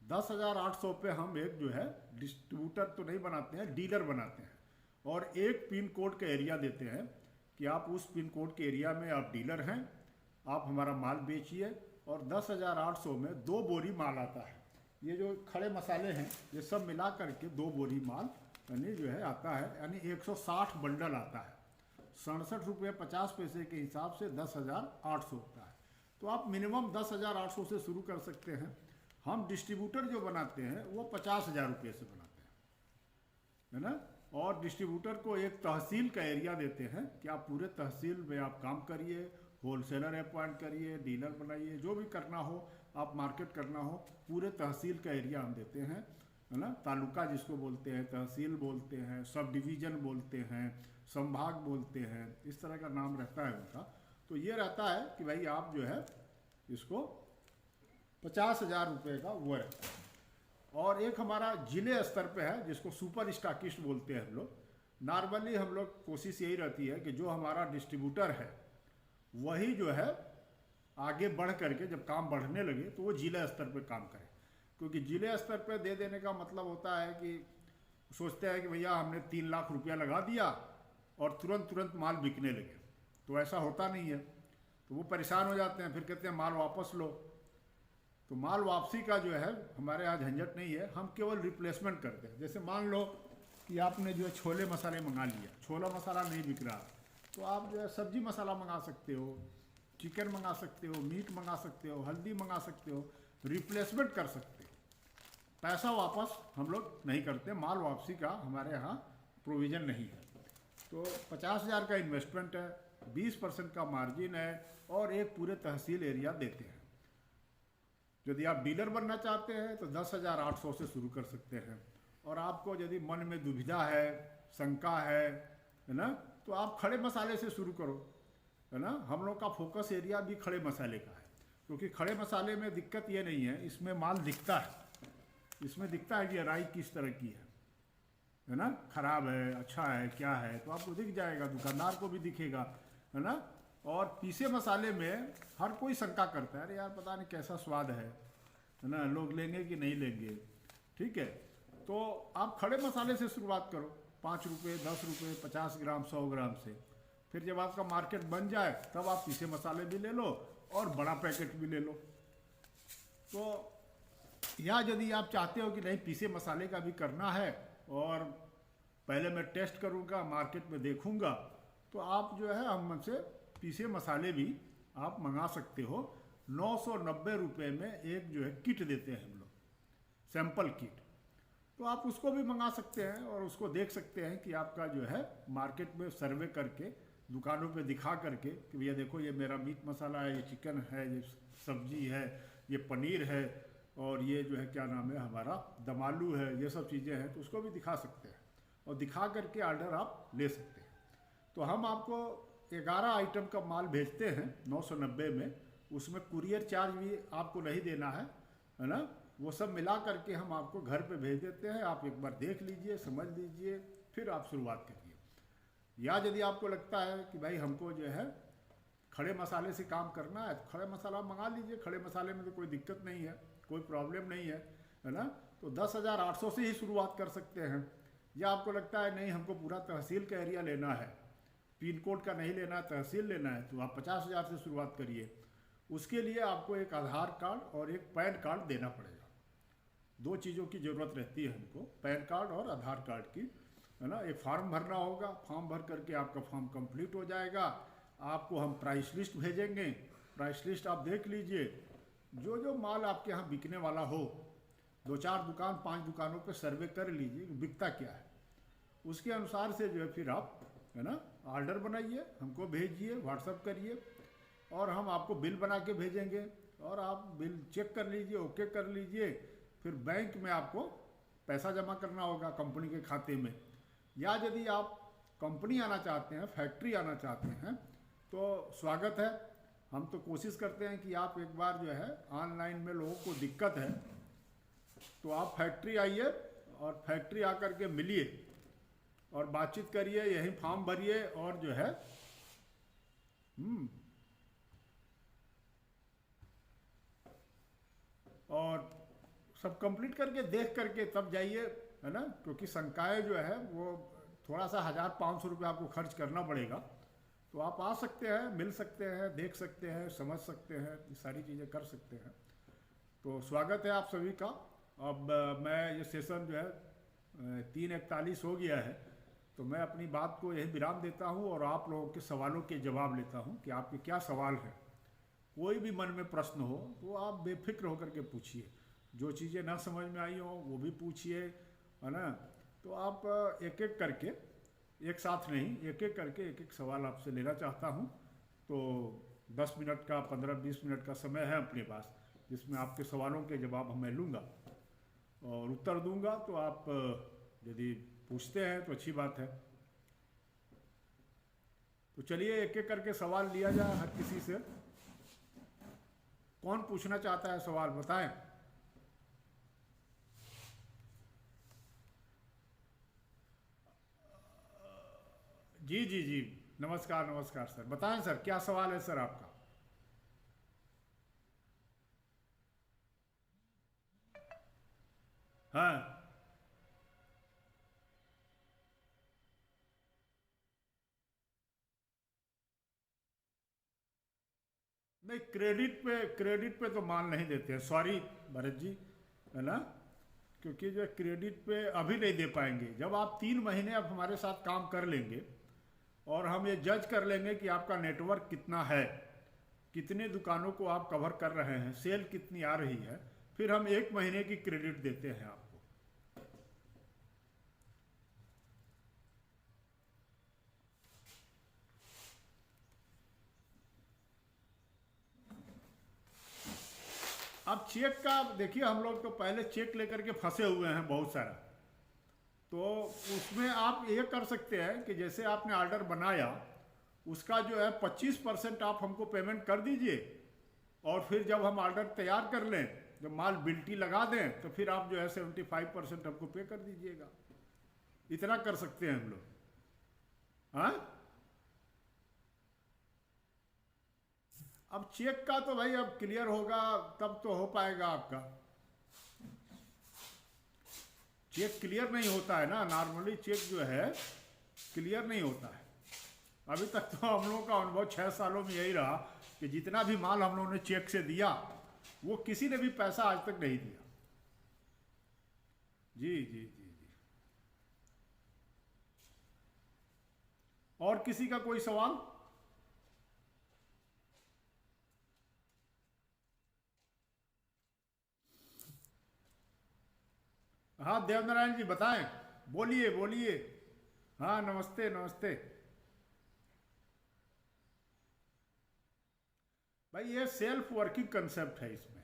10,800 पे हम एक जो है डिस्ट्रीब्यूटर तो नहीं बनाते हैं, डीलर बनाते हैं, और एक पिन कोड का एरिया देते हैं कि आप उस पिन कोड के एरिया में आप डीलर हैं, आप हमारा माल बेचिए। और 10,800 में 2 बोरी माल आता है। ये जो खड़े मसाले हैं ये सब मिला करके 2 बोरी माल यानी जो है आता है, यानी 160 बंडल आता है। 67 रुपये 50 पैसे के हिसाब से 10,800 होता है। तो आप मिनिमम 10,800 से शुरू कर सकते हैं। हम डिस्ट्रीब्यूटर जो बनाते हैं वो 50,000 रुपये से बनाते हैं, है ना। और डिस्ट्रीब्यूटर को एक तहसील का एरिया देते हैं कि आप पूरे तहसील में आप काम करिए, होलसेलर अपॉइंट करिए, डीलर बनाइए, जो भी करना हो, आप मार्केट करना हो, पूरे तहसील का एरिया हम देते हैं, है ना। तालुका जिसको बोलते हैं, तहसील बोलते हैं, सब डिवीज़न बोलते हैं, संभाग बोलते हैं, इस तरह का नाम रहता है उनका। तो ये रहता है कि भाई आप जो है इसको 50,000 रुपये का वो रहता है। और एक हमारा जिले स्तर पे है जिसको सुपर स्टॉकिस्ट बोलते हैं हम लोग। नॉर्मली हम लोग कोशिश यही रहती है कि जो हमारा डिस्ट्रीब्यूटर है वही जो है आगे बढ़ करके जब काम बढ़ने लगे तो वो जिला स्तर पे काम करे। क्योंकि जिले स्तर पे दे देने का मतलब होता है कि सोचते हैं कि भैया हमने 3 लाख रुपया लगा दिया और तुरंत माल बिकने लगे, तो ऐसा होता नहीं है। तो वो परेशान हो जाते हैं, फिर कहते हैं माल वापस लो। तो माल वापसी का जो है हमारे यहाँ झंझट नहीं है, हम केवल रिप्लेसमेंट करते हैं। जैसे मान लो कि आपने जो है छोले मसाले मंगा लिया, छोला मसाला नहीं बिक रहा, तो आप जो है सब्जी मसाला मंगा सकते हो, चिकन मंगा सकते हो, मीट मंगा सकते हो, हल्दी मंगा सकते हो, रिप्लेसमेंट कर सकते हो। पैसा वापस हम लोग नहीं करते, माल वापसी का हमारे यहाँ प्रोविज़न नहीं है। तो 50,000 का इन्वेस्टमेंट है, 20% का मार्जिन है और एक पूरे तहसील एरिया देते हैं। यदि आप डीलर बनना चाहते हैं तो 10,800 से शुरू कर सकते हैं। और आपको यदि मन में दुविधा है, शंका है ना, तो आप खड़े मसाले से शुरू करो, है ना। हम लोग का फोकस एरिया भी खड़े मसाले का है, क्योंकि खड़े मसाले में दिक्कत ये नहीं है, इसमें माल दिखता है, इसमें दिखता है कि राई किस तरह की है ना, ख़राब है, अच्छा है, क्या है, तो आपको दिख जाएगा, दुकानदार को भी दिखेगा, है ना। और पीसे मसाले में हर कोई शंका करता है, अरे यार पता नहीं कैसा स्वाद है ना, लोग लेंगे कि नहीं लेंगे। ठीक है, तो आप खड़े मसाले से शुरुआत करो, 5 रुपये 10 रुपये 50 ग्राम 100 ग्राम से। फिर जब आपका मार्केट बन जाए तब आप पीसे मसाले भी ले लो और बड़ा पैकेट भी ले लो। तो या यदि आप चाहते हो कि नहीं पीसे मसाले का भी करना है और पहले मैं टेस्ट करूँगा, मार्केट में देखूँगा, तो आप जो है हमसे पीसे मसाले भी आप मंगा सकते हो। 990 रुपये में एक जो है किट देते हैं हम लोग, सैंपल किट, तो आप उसको भी मंगा सकते हैं और उसको देख सकते हैं कि आपका जो है मार्केट में सर्वे करके, दुकानों पे दिखा करके कि भैया देखो ये मेरा मीट मसाला है, ये चिकन है, ये सब्जी है, ये पनीर है और ये जो है क्या नाम है हमारा दमालू है, ये सब चीज़ें हैं, तो उसको भी दिखा सकते हैं और दिखा करके ऑर्डर आप ले सकते हैं। तो हम आपको 11 आइटम का माल भेजते हैं 990 में, उसमें कुरियर चार्ज भी आपको नहीं देना है ना। वो सब मिला करके हम आपको घर पे भेज देते हैं। आप एक बार देख लीजिए, समझ लीजिए, फिर आप शुरुआत करिए। या यदि आपको लगता है कि भाई हमको जो है खड़े मसाले से काम करना है, तो खड़े मसाला मंगा लीजिए। खड़े मसाले में तो कोई दिक्कत नहीं है, कोई प्रॉब्लम नहीं है ना। तो 10,800 से ही शुरुआत कर सकते हैं। या आपको लगता है नहीं हमको पूरा तहसील का एरिया लेना है, पिन कोड का नहीं लेना है, तहसील लेना है, तो आप 50,000 से शुरुआत करिए। उसके लिए आपको एक आधार कार्ड और एक पैन कार्ड देना पड़ेगा। 2 चीज़ों की ज़रूरत रहती है हमको, पैन कार्ड और आधार कार्ड की, है ना। एक फॉर्म भरना होगा, फॉर्म भर करके आपका फॉर्म कंप्लीट हो जाएगा। आपको हम प्राइस लिस्ट भेजेंगे, प्राइस लिस्ट आप देख लीजिए। जो जो माल आपके यहाँ बिकने वाला हो, 2-4 दुकान 5 दुकानों पे सर्वे कर लीजिए कि बिकता क्या है। उसके अनुसार से जो है फिर आप, है ना, ऑर्डर बनाइए, हमको भेजिए, व्हाट्सअप करिए, और हम आपको बिल बना के भेजेंगे। और आप बिल चेक कर लीजिए, ओके कर लीजिए। फिर बैंक में आपको पैसा जमा करना होगा कंपनी के खाते में। या यदि आप कंपनी आना चाहते हैं, फैक्ट्री आना चाहते हैं, तो स्वागत है। हम तो कोशिश करते हैं कि आप एक बार जो है, ऑनलाइन में लोगों को दिक्कत है तो आप फैक्ट्री आइए और फैक्ट्री आकर के मिलिए और बातचीत करिए, यही फॉर्म भरिए और जो है और सब कंप्लीट करके देख करके तब जाइए, है ना। क्योंकि शंकाएँ जो है वो थोड़ा सा 1,500 रुपये आपको खर्च करना पड़ेगा। तो आप आ सकते हैं, मिल सकते हैं, देख सकते हैं, समझ सकते हैं, ये सारी चीज़ें कर सकते हैं। तो स्वागत है आप सभी का। अब मैं ये सेशन जो है 3:41 हो गया है, तो मैं अपनी बात को यही विराम देता हूँ और आप लोगों के सवालों के जवाब लेता हूँ कि आपके क्या सवाल है। कोई भी मन में प्रश्न हो तो आप बेफिक्र होकर के पूछिए। जो चीज़ें ना समझ में आई हो वो भी पूछिए, है ना। तो आप एक एक करके, एक साथ नहीं, एक एक करके एक एक सवाल आपसे लेना चाहता हूँ। तो 10 मिनट का, 15-20 मिनट का समय है अपने पास, जिसमें आपके सवालों के जवाब मैं लूँगा और उत्तर दूंगा। तो आप यदि पूछते हैं तो अच्छी बात है। तो चलिए एक एक करके सवाल लिया जाए हर किसी से। कौन पूछना चाहता है सवाल, बताएं। जी जी जी, नमस्कार नमस्कार सर, बताएं सर, क्या सवाल है सर आपका। हाँ, नहीं, क्रेडिट पे तो माल नहीं देते हैं, सॉरी भरत जी, है ना। क्योंकि जो क्रेडिट पे अभी नहीं दे पाएंगे। जब आप 3 महीने अब हमारे साथ काम कर लेंगे और हम ये जज कर लेंगे कि आपका नेटवर्क कितना है, कितने दुकानों को आप कवर कर रहे हैं, सेल कितनी आ रही है, फिर हम 1 महीने की क्रेडिट देते हैं आपको। अब चेक का देखिए, हम लोग तो पहले चेक लेकर के फंसे हुए हैं बहुत सारा। तो उसमें आप ये कर सकते हैं कि जैसे आपने ऑर्डर बनाया, उसका जो है 25% आप हमको पेमेंट कर दीजिए, और फिर जब हम ऑर्डर तैयार कर लें, जब माल बिल्टी लगा दें, तो फिर आप जो है 75% हमको पे कर दीजिएगा। इतना कर सकते हैं हम लोग। हाँ, अब चेक का तो भाई अब क्लियर होगा तब तो हो पाएगा आपका। चेक क्लियर नहीं होता है ना, नॉर्मली चेक जो है क्लियर नहीं होता है। अभी तक तो हम लोगों का अनुभव 6 सालों में यही रहा कि जितना भी माल हम लोगों ने चेक से दिया, वो किसी ने भी पैसा आज तक नहीं दिया। जी जी जी जी। और किसी का कोई सवाल? हाँ देवनारायण जी, बताएं, बोलिए बोलिए। हाँ, नमस्ते नमस्ते। भाई ये सेल्फ वर्किंग कंसेप्ट है। इसमें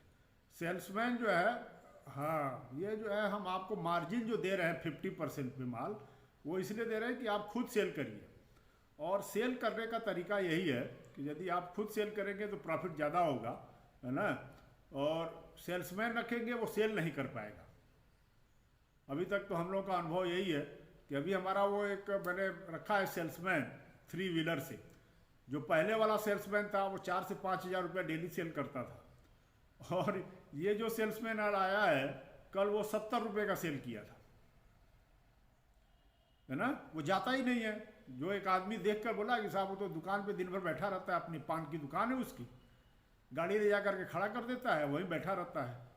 सेल्समैन जो है, हाँ, ये जो है हम आपको मार्जिन जो दे रहे हैं 50% पे माल, वो इसलिए दे रहे हैं कि आप खुद सेल करिए। और सेल करने का तरीका यही है कि यदि आप खुद सेल करेंगे तो प्रॉफिट ज़्यादा होगा, है ना। और सेल्समैन रखेंगे वो सेल नहीं कर पाएगा। अभी तक तो हम लोग का अनुभव यही है कि अभी हमारा वो एक मैंने रखा है सेल्समैन 3 व्हीलर से, जो पहले वाला सेल्समैन था वो 4 से 5 हज़ार रुपया डेली सेल करता था, और ये जो सेल्समैन आया है कल वो 70 रुपये का सेल किया था, है ना। वो जाता ही नहीं है। जो एक आदमी देख कर बोला कि साहब वो तो दुकान पे दिन भर बैठा रहता है, अपनी पान की दुकान है उसकी, गाड़ी ले जा करके खड़ा कर देता है, वहीं बैठा रहता है।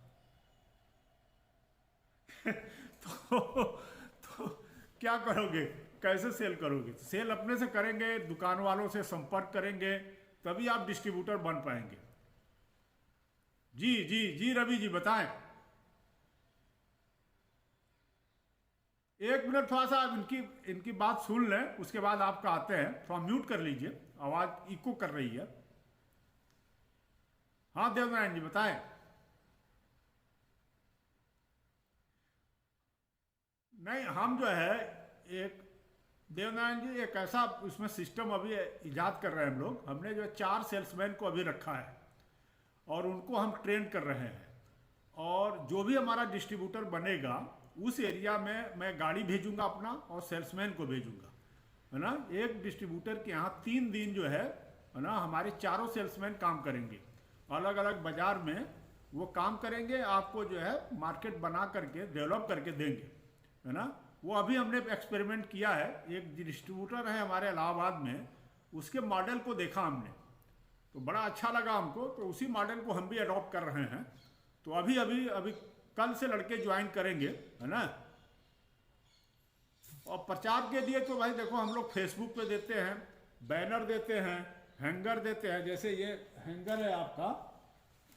तो क्या करोगे, कैसे सेल करोगे? सेल अपने से करेंगे, दुकान वालों से संपर्क करेंगे, तभी आप डिस्ट्रीब्यूटर बन पाएंगे। जी जी जी रवि जी बताएं। एक मिनट थोड़ा सा इनकी बात सुन लें, उसके बाद आपका आते हैं। थोड़ा म्यूट कर लीजिए, आवाज इको कर रही है। हाँ देवनारायण जी बताएं। नहीं, हम जो है एक देवनारायण जी एक ऐसा इसमें सिस्टम अभी इजाद कर रहे हैं हम लोग। हमने जो है 4 सेल्समैन को अभी रखा है और उनको हम ट्रेन कर रहे हैं, और जो भी हमारा डिस्ट्रीब्यूटर बनेगा उस एरिया में मैं गाड़ी भेजूंगा अपना और सेल्समैन को भेजूंगा, है ना। एक डिस्ट्रीब्यूटर के यहाँ 3 दिन जो है ना हमारे चारों सेल्समैन काम करेंगे, अलग अलग बाजार में वो काम करेंगे, आपको जो है मार्केट बना करके डेवलप करके देंगे, है ना। वो अभी हमने एक्सपेरिमेंट किया है। एक डिस्ट्रीब्यूटर है हमारे इलाहाबाद में, उसके मॉडल को देखा हमने तो बड़ा अच्छा लगा हमको, तो उसी मॉडल को हम भी अडॉप्ट कर रहे हैं। तो अभी अभी अभी कल से लड़के ज्वाइन करेंगे, है ना। और प्रचार के लिए तो भाई देखो हम लोग फेसबुक पे देते हैं, बैनर देते हैं, हैंगर देते हैं। जैसे ये हैंगर है आपका,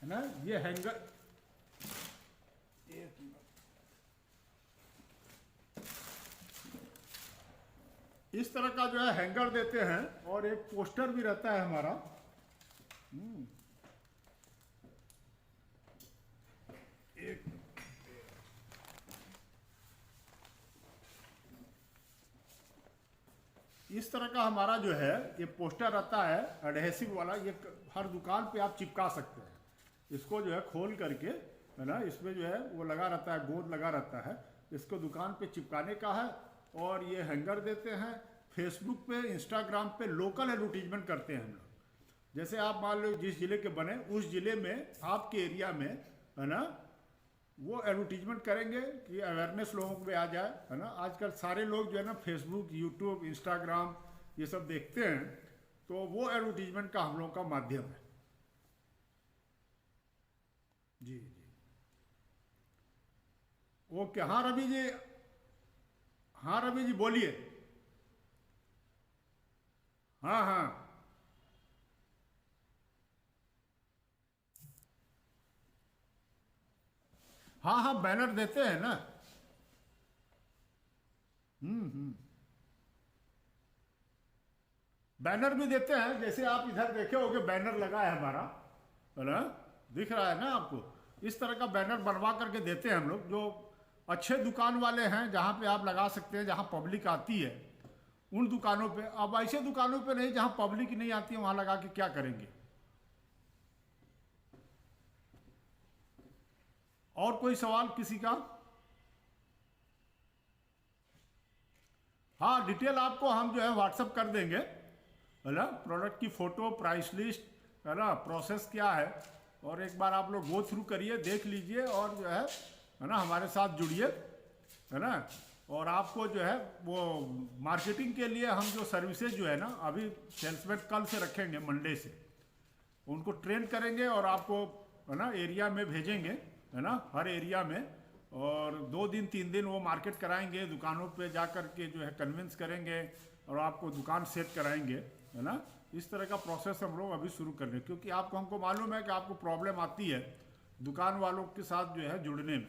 है ना, ये हैंगर इस तरह का जो है हैंगर देते हैं, और एक पोस्टर भी रहता है हमारा। एक इस तरह का हमारा जो है ये पोस्टर रहता है एडहेसिव वाला, ये हर दुकान पे आप चिपका सकते हैं। इसको जो है खोल करके, है ना, इसमें जो है वो लगा रहता है, गोंद लगा रहता है, इसको दुकान पे चिपकाने का है। और ये हैंगर देते हैं। फेसबुक पे, इंस्टाग्राम पे लोकल एडवर्टीजमेंट करते हैं हम लोग। जैसे आप मान लो जिस जिले के बने, उस जिले में आपके एरिया में, है ना, वो एडवर्टीजमेंट करेंगे कि अवेयरनेस लोगों को भी आ जाए, है ना। आजकल सारे लोग जो है ना फेसबुक, यूट्यूब, इंस्टाग्राम ये सब देखते हैं, तो वो एडवर्टीजमेंट का हम लोगों का माध्यम है। जी जी ओके। हाँ रवि जी, हाँ रवि जी बोलिए। हाँ हाँ हाँ हाँ बैनर देते हैं ना। हम्म। बैनर भी देते हैं, जैसे आप इधर देखे होगे बैनर लगा है हमारा, है ना, दिख रहा है ना आपको। इस तरह का बैनर बनवा करके देते हैं हम लोग। जो अच्छे दुकान वाले हैं जहाँ पे आप लगा सकते हैं, जहाँ पब्लिक आती है उन दुकानों पे। अब ऐसे दुकानों पे नहीं जहाँ पब्लिक नहीं आती है, वहाँ लगा के क्या करेंगे। और कोई सवाल किसी का? हाँ डिटेल आपको हम जो है व्हाट्सअप कर देंगे, है ना। प्रोडक्ट की फ़ोटो, प्राइस लिस्ट, है ना, प्रोसेस क्या है, और एक बार आप लोग गो थ्रू करिए, देख लीजिए, और जो है ना हमारे साथ जुड़िए, है ना। और आपको जो है वो मार्केटिंग के लिए हम जो सर्विसेज जो है ना अभी सेल्समैन कल से रखेंगे, मंडे से उनको ट्रेन करेंगे, और आपको, है ना, एरिया में भेजेंगे, है ना, हर एरिया में। और 2 दिन 3 दिन वो मार्केट कराएंगे, दुकानों पे जा कर के जो है कन्विंस करेंगे, और आपको दुकान सेट कराएंगे, है ना। इस तरह का प्रोसेस हम लोग अभी शुरू कर रहे हैं, क्योंकि आपको, हमको मालूम है कि आपको प्रॉब्लम आती है दुकान वालों के साथ जो है जुड़ने में,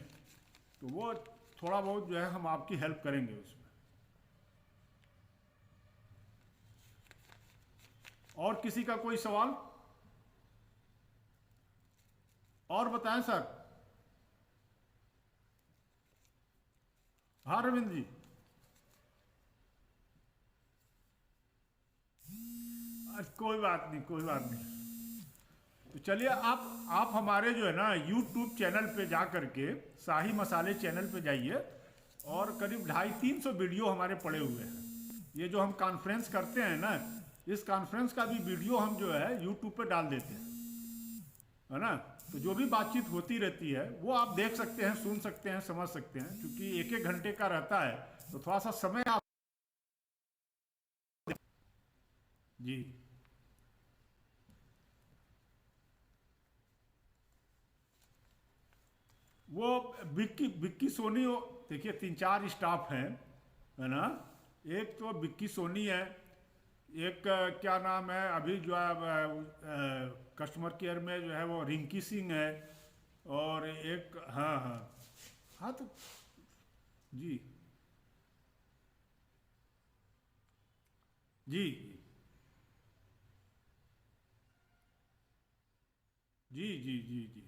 तो वो थोड़ा बहुत जो है हम आपकी हेल्प करेंगे उसमें। और किसी का कोई सवाल? और बताएं सर। हाँ रविंद्र जी। कोई बात नहीं, कोई बात नहीं। तो चलिए आप हमारे जो है ना यूट्यूब चैनल पे जा करके शाही मसाले चैनल पे जाइए, और करीब 250-300 वीडियो हमारे पड़े हुए हैं। ये जो हम कॉन्फ्रेंस करते हैं ना, इस कॉन्फ्रेंस का भी वीडियो हम जो है यूट्यूब पे डाल देते हैं, है ना। तो जो भी बातचीत होती रहती है वो आप देख सकते हैं, सुन सकते हैं, समझ सकते हैं, क्योंकि एक एक घंटे का रहता है, तो थोड़ा सा समय आप। जी। वो विक्की विक्की सोनी देखिए, 3-4 स्टाफ हैं, है ना। एक तो विक्की सोनी है, एक क्या नाम है अभी जो है कस्टमर केयर में जो है वो रिंकी सिंह है, और एक, हाँ हाँ। हाँ तो जी जी जी जी जी जी।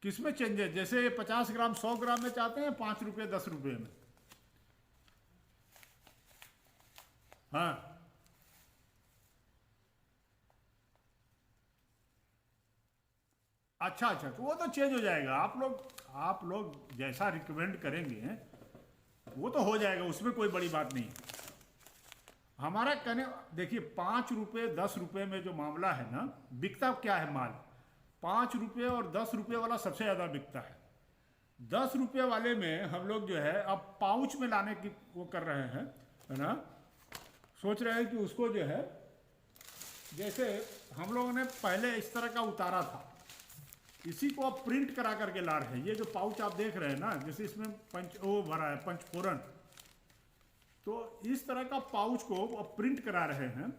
किस में चेंजेस, जैसे 50 ग्राम 100 ग्राम में चाहते हैं, 5 रुपये 10 रुपये में? हाँ। अच्छा अच्छा, तो वो तो चेंज हो जाएगा। आप लोग जैसा रिकमेंड करेंगे वो तो हो जाएगा, उसमें कोई बड़ी बात नहीं है। हमारा कहने, देखिए 5 रुपये 10 रुपये में जो मामला है ना, बिकता क्या है माल? 5 रुपये और 10 रुपये वाला सबसे ज़्यादा बिकता है। 10 रुपये वाले में हम लोग जो है अब पाउच में लाने की वो कर रहे हैं, है ना। सोच रहे हैं कि उसको जो है, जैसे हम लोगों ने पहले इस तरह का उतारा था, इसी को अब प्रिंट करा करके ला रहे हैं। ये जो पाउच आप देख रहे हैं ना, जैसे इसमें पंच वो भरा है, पंचफोरन, तो इस तरह का पाउच को अब प्रिंट करा रहे हैं।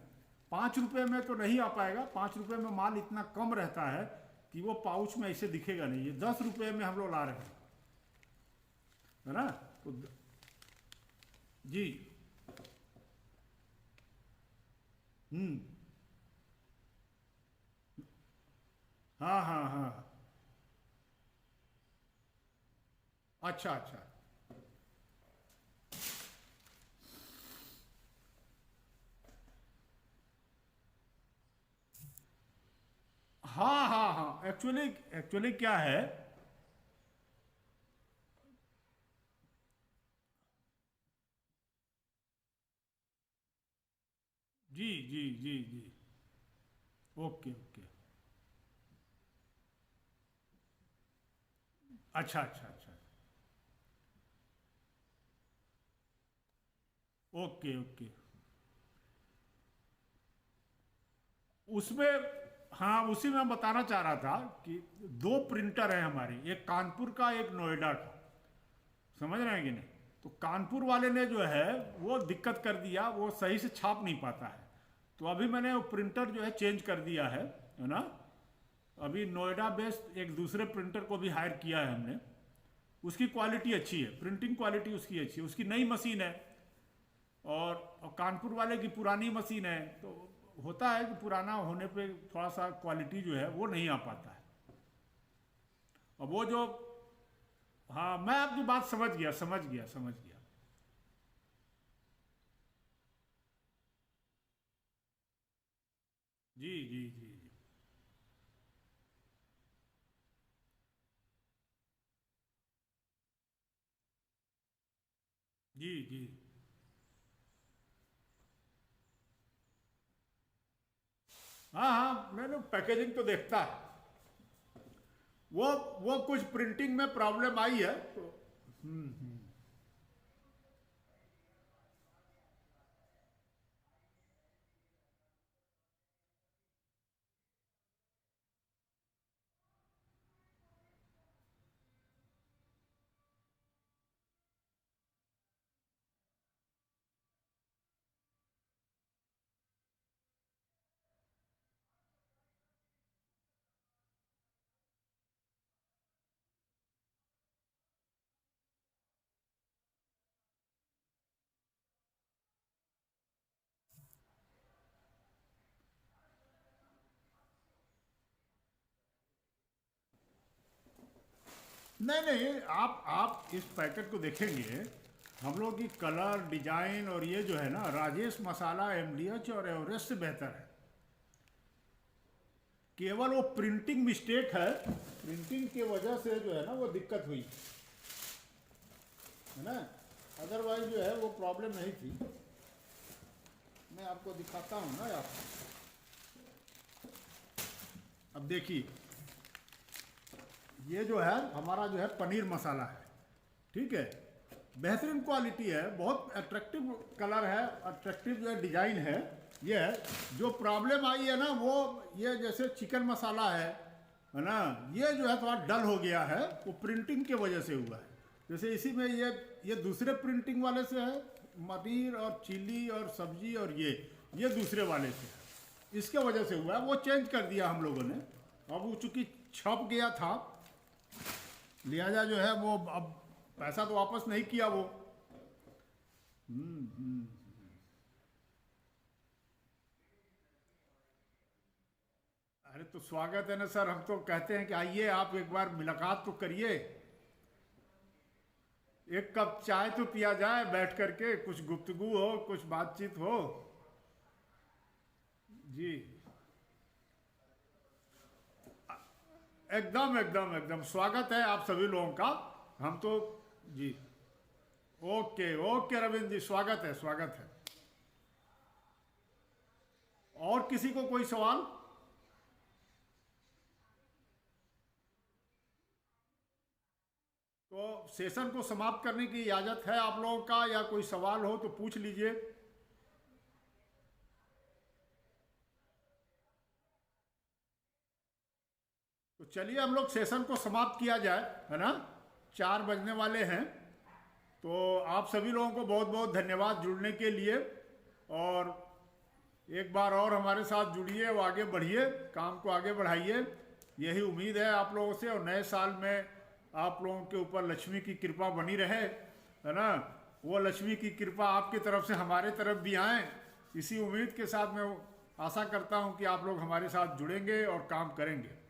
5 रुपये में तो नहीं आ पाएगा, 5 रुपये में माल इतना कम रहता है कि वो पाउच में ऐसे दिखेगा नहीं। ये 10 रुपये में हम लोग ला रहे हैं, है ना। तो जी। हम्म। हाँ हाँ हाँ। अच्छा अच्छा। हाँ हाँ हाँ, एक्चुअली एक्चुअली क्या है। जी जी जी जी। Okay okay. अच्छा अच्छा अच्छा। Okay okay. उसमें, हाँ उसी में मैं बताना चाह रहा था कि दो प्रिंटर हैं हमारे, एक कानपुर का एक नोएडा का, समझ रहे हैं कि नहीं। तो कानपुर वाले ने जो है वो दिक्कत कर दिया, वो सही से छाप नहीं पाता है। तो अभी मैंने वो प्रिंटर जो है चेंज कर दिया है ना। अभी नोएडा बेस्ड एक दूसरे प्रिंटर को भी हायर किया है हमने। उसकी क्वालिटी अच्छी है, प्रिंटिंग क्वालिटी उसकी अच्छी है, उसकी नई मशीन है। और कानपुर वाले की पुरानी मशीन है, तो होता है कि पुराना होने पे थोड़ा सा क्वालिटी जो है वो नहीं आ पाता है। और वो जो, हाँ मैं आपकी बात समझ गया समझ गया समझ गया। जी जी जी जी जी जी। हाँ हाँ, मैंने पैकेजिंग तो देखता है। वो वो कुछ प्रिंटिंग में प्रॉब्लम आई है तो। नहीं नहीं, आप इस पैकेट को देखेंगे, हम लोग की कलर डिजाइन और ये जो है ना, राजेश मसाला एमडीएच और एवरेस्ट से बेहतर है। केवल वो प्रिंटिंग मिस्टेक है, प्रिंटिंग की वजह से जो है ना वो दिक्कत हुई है ना, अदरवाइज जो है वो प्रॉब्लम नहीं थी। मैं आपको दिखाता हूँ ना यार, अब देखिए ये जो है हमारा जो है पनीर मसाला है, ठीक है, बेहतरीन क्वालिटी है, बहुत अट्रैक्टिव कलर है, अट्रैक्टिव जो है डिजाइन है। ये है जो प्रॉब्लम आई है ना, वो ये जैसे चिकन मसाला है ना, ये जो है थोड़ा डल हो गया है, वो प्रिंटिंग के वजह से हुआ है। जैसे इसी में ये दूसरे प्रिंटिंग वाले से है, पनीर और चिली और सब्जी, और ये दूसरे वाले से है, इसके वजह से हुआ है, वो चेंज कर दिया हम लोगों ने। अब वो चूंकि छप गया था, लिहाजा जो है वो अब पैसा तो वापस नहीं किया वो। अरे तो स्वागत है ना सर, हम तो कहते हैं कि आइए आप एक बार मुलाकात तो करिए, एक कप चाय तो पिया जाए बैठ करके, कुछ गुफ्तगू हो, कुछ बातचीत हो। जी एकदम एकदम एकदम स्वागत है आप सभी लोगों का, हम तो जी ओके ओके रविंद्र जी, स्वागत है स्वागत है। और किसी को कोई सवाल? तो सेशन को समाप्त करने की इजाजत है आप लोगों का, या कोई सवाल हो तो पूछ लीजिए। तो चलिए हम लोग सेशन को समाप्त किया जाए, है ना, 4 बजने वाले हैं। तो आप सभी लोगों को बहुत बहुत धन्यवाद जुड़ने के लिए, और एक बार और हमारे साथ जुड़िए, वो आगे बढ़िए, काम को आगे बढ़ाइए, यही उम्मीद है आप लोगों से। और नए साल में आप लोगों के ऊपर लक्ष्मी की कृपा बनी रहे, है ना, वो लक्ष्मी की कृपा आपकी तरफ से हमारे तरफ भी आए, इसी उम्मीद के साथ मैं आशा करता हूँ कि आप लोग हमारे साथ जुड़ेंगे और काम करेंगे।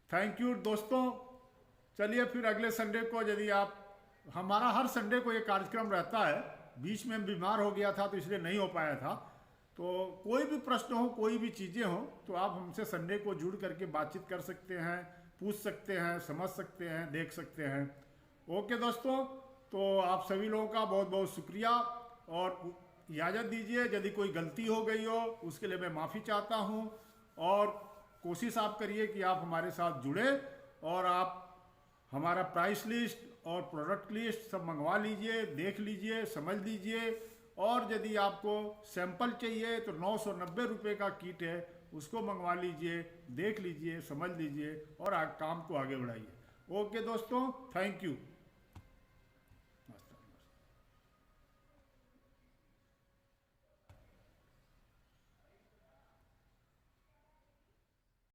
थैंक यू दोस्तों। चलिए फिर अगले संडे को, यदि आप, हमारा हर संडे को ये कार्यक्रम रहता है, बीच में बीमार हो गया था तो इसलिए नहीं हो पाया था। तो कोई भी प्रश्न हो, कोई भी चीज़ें हो, तो आप हमसे संडे को जुड़ करके बातचीत कर सकते हैं, पूछ सकते हैं, समझ सकते हैं, देख सकते हैं। ओके दोस्तों, तो आप सभी लोगों का बहुत बहुत शुक्रिया, और इजाज़त दीजिए, यदि कोई गलती हो गई हो उसके लिए मैं माफ़ी चाहता हूँ। और कोशिश आप करिए कि आप हमारे साथ जुड़े, और आप हमारा प्राइस लिस्ट और प्रोडक्ट लिस्ट सब मंगवा लीजिए, देख लीजिए, समझ लीजिए। और यदि आपको सैंपल चाहिए तो 990 रुपये का किट है, उसको मंगवा लीजिए, देख लीजिए, समझ लीजिए, और काम को आगे बढ़ाइए। ओके दोस्तों, थैंक यू।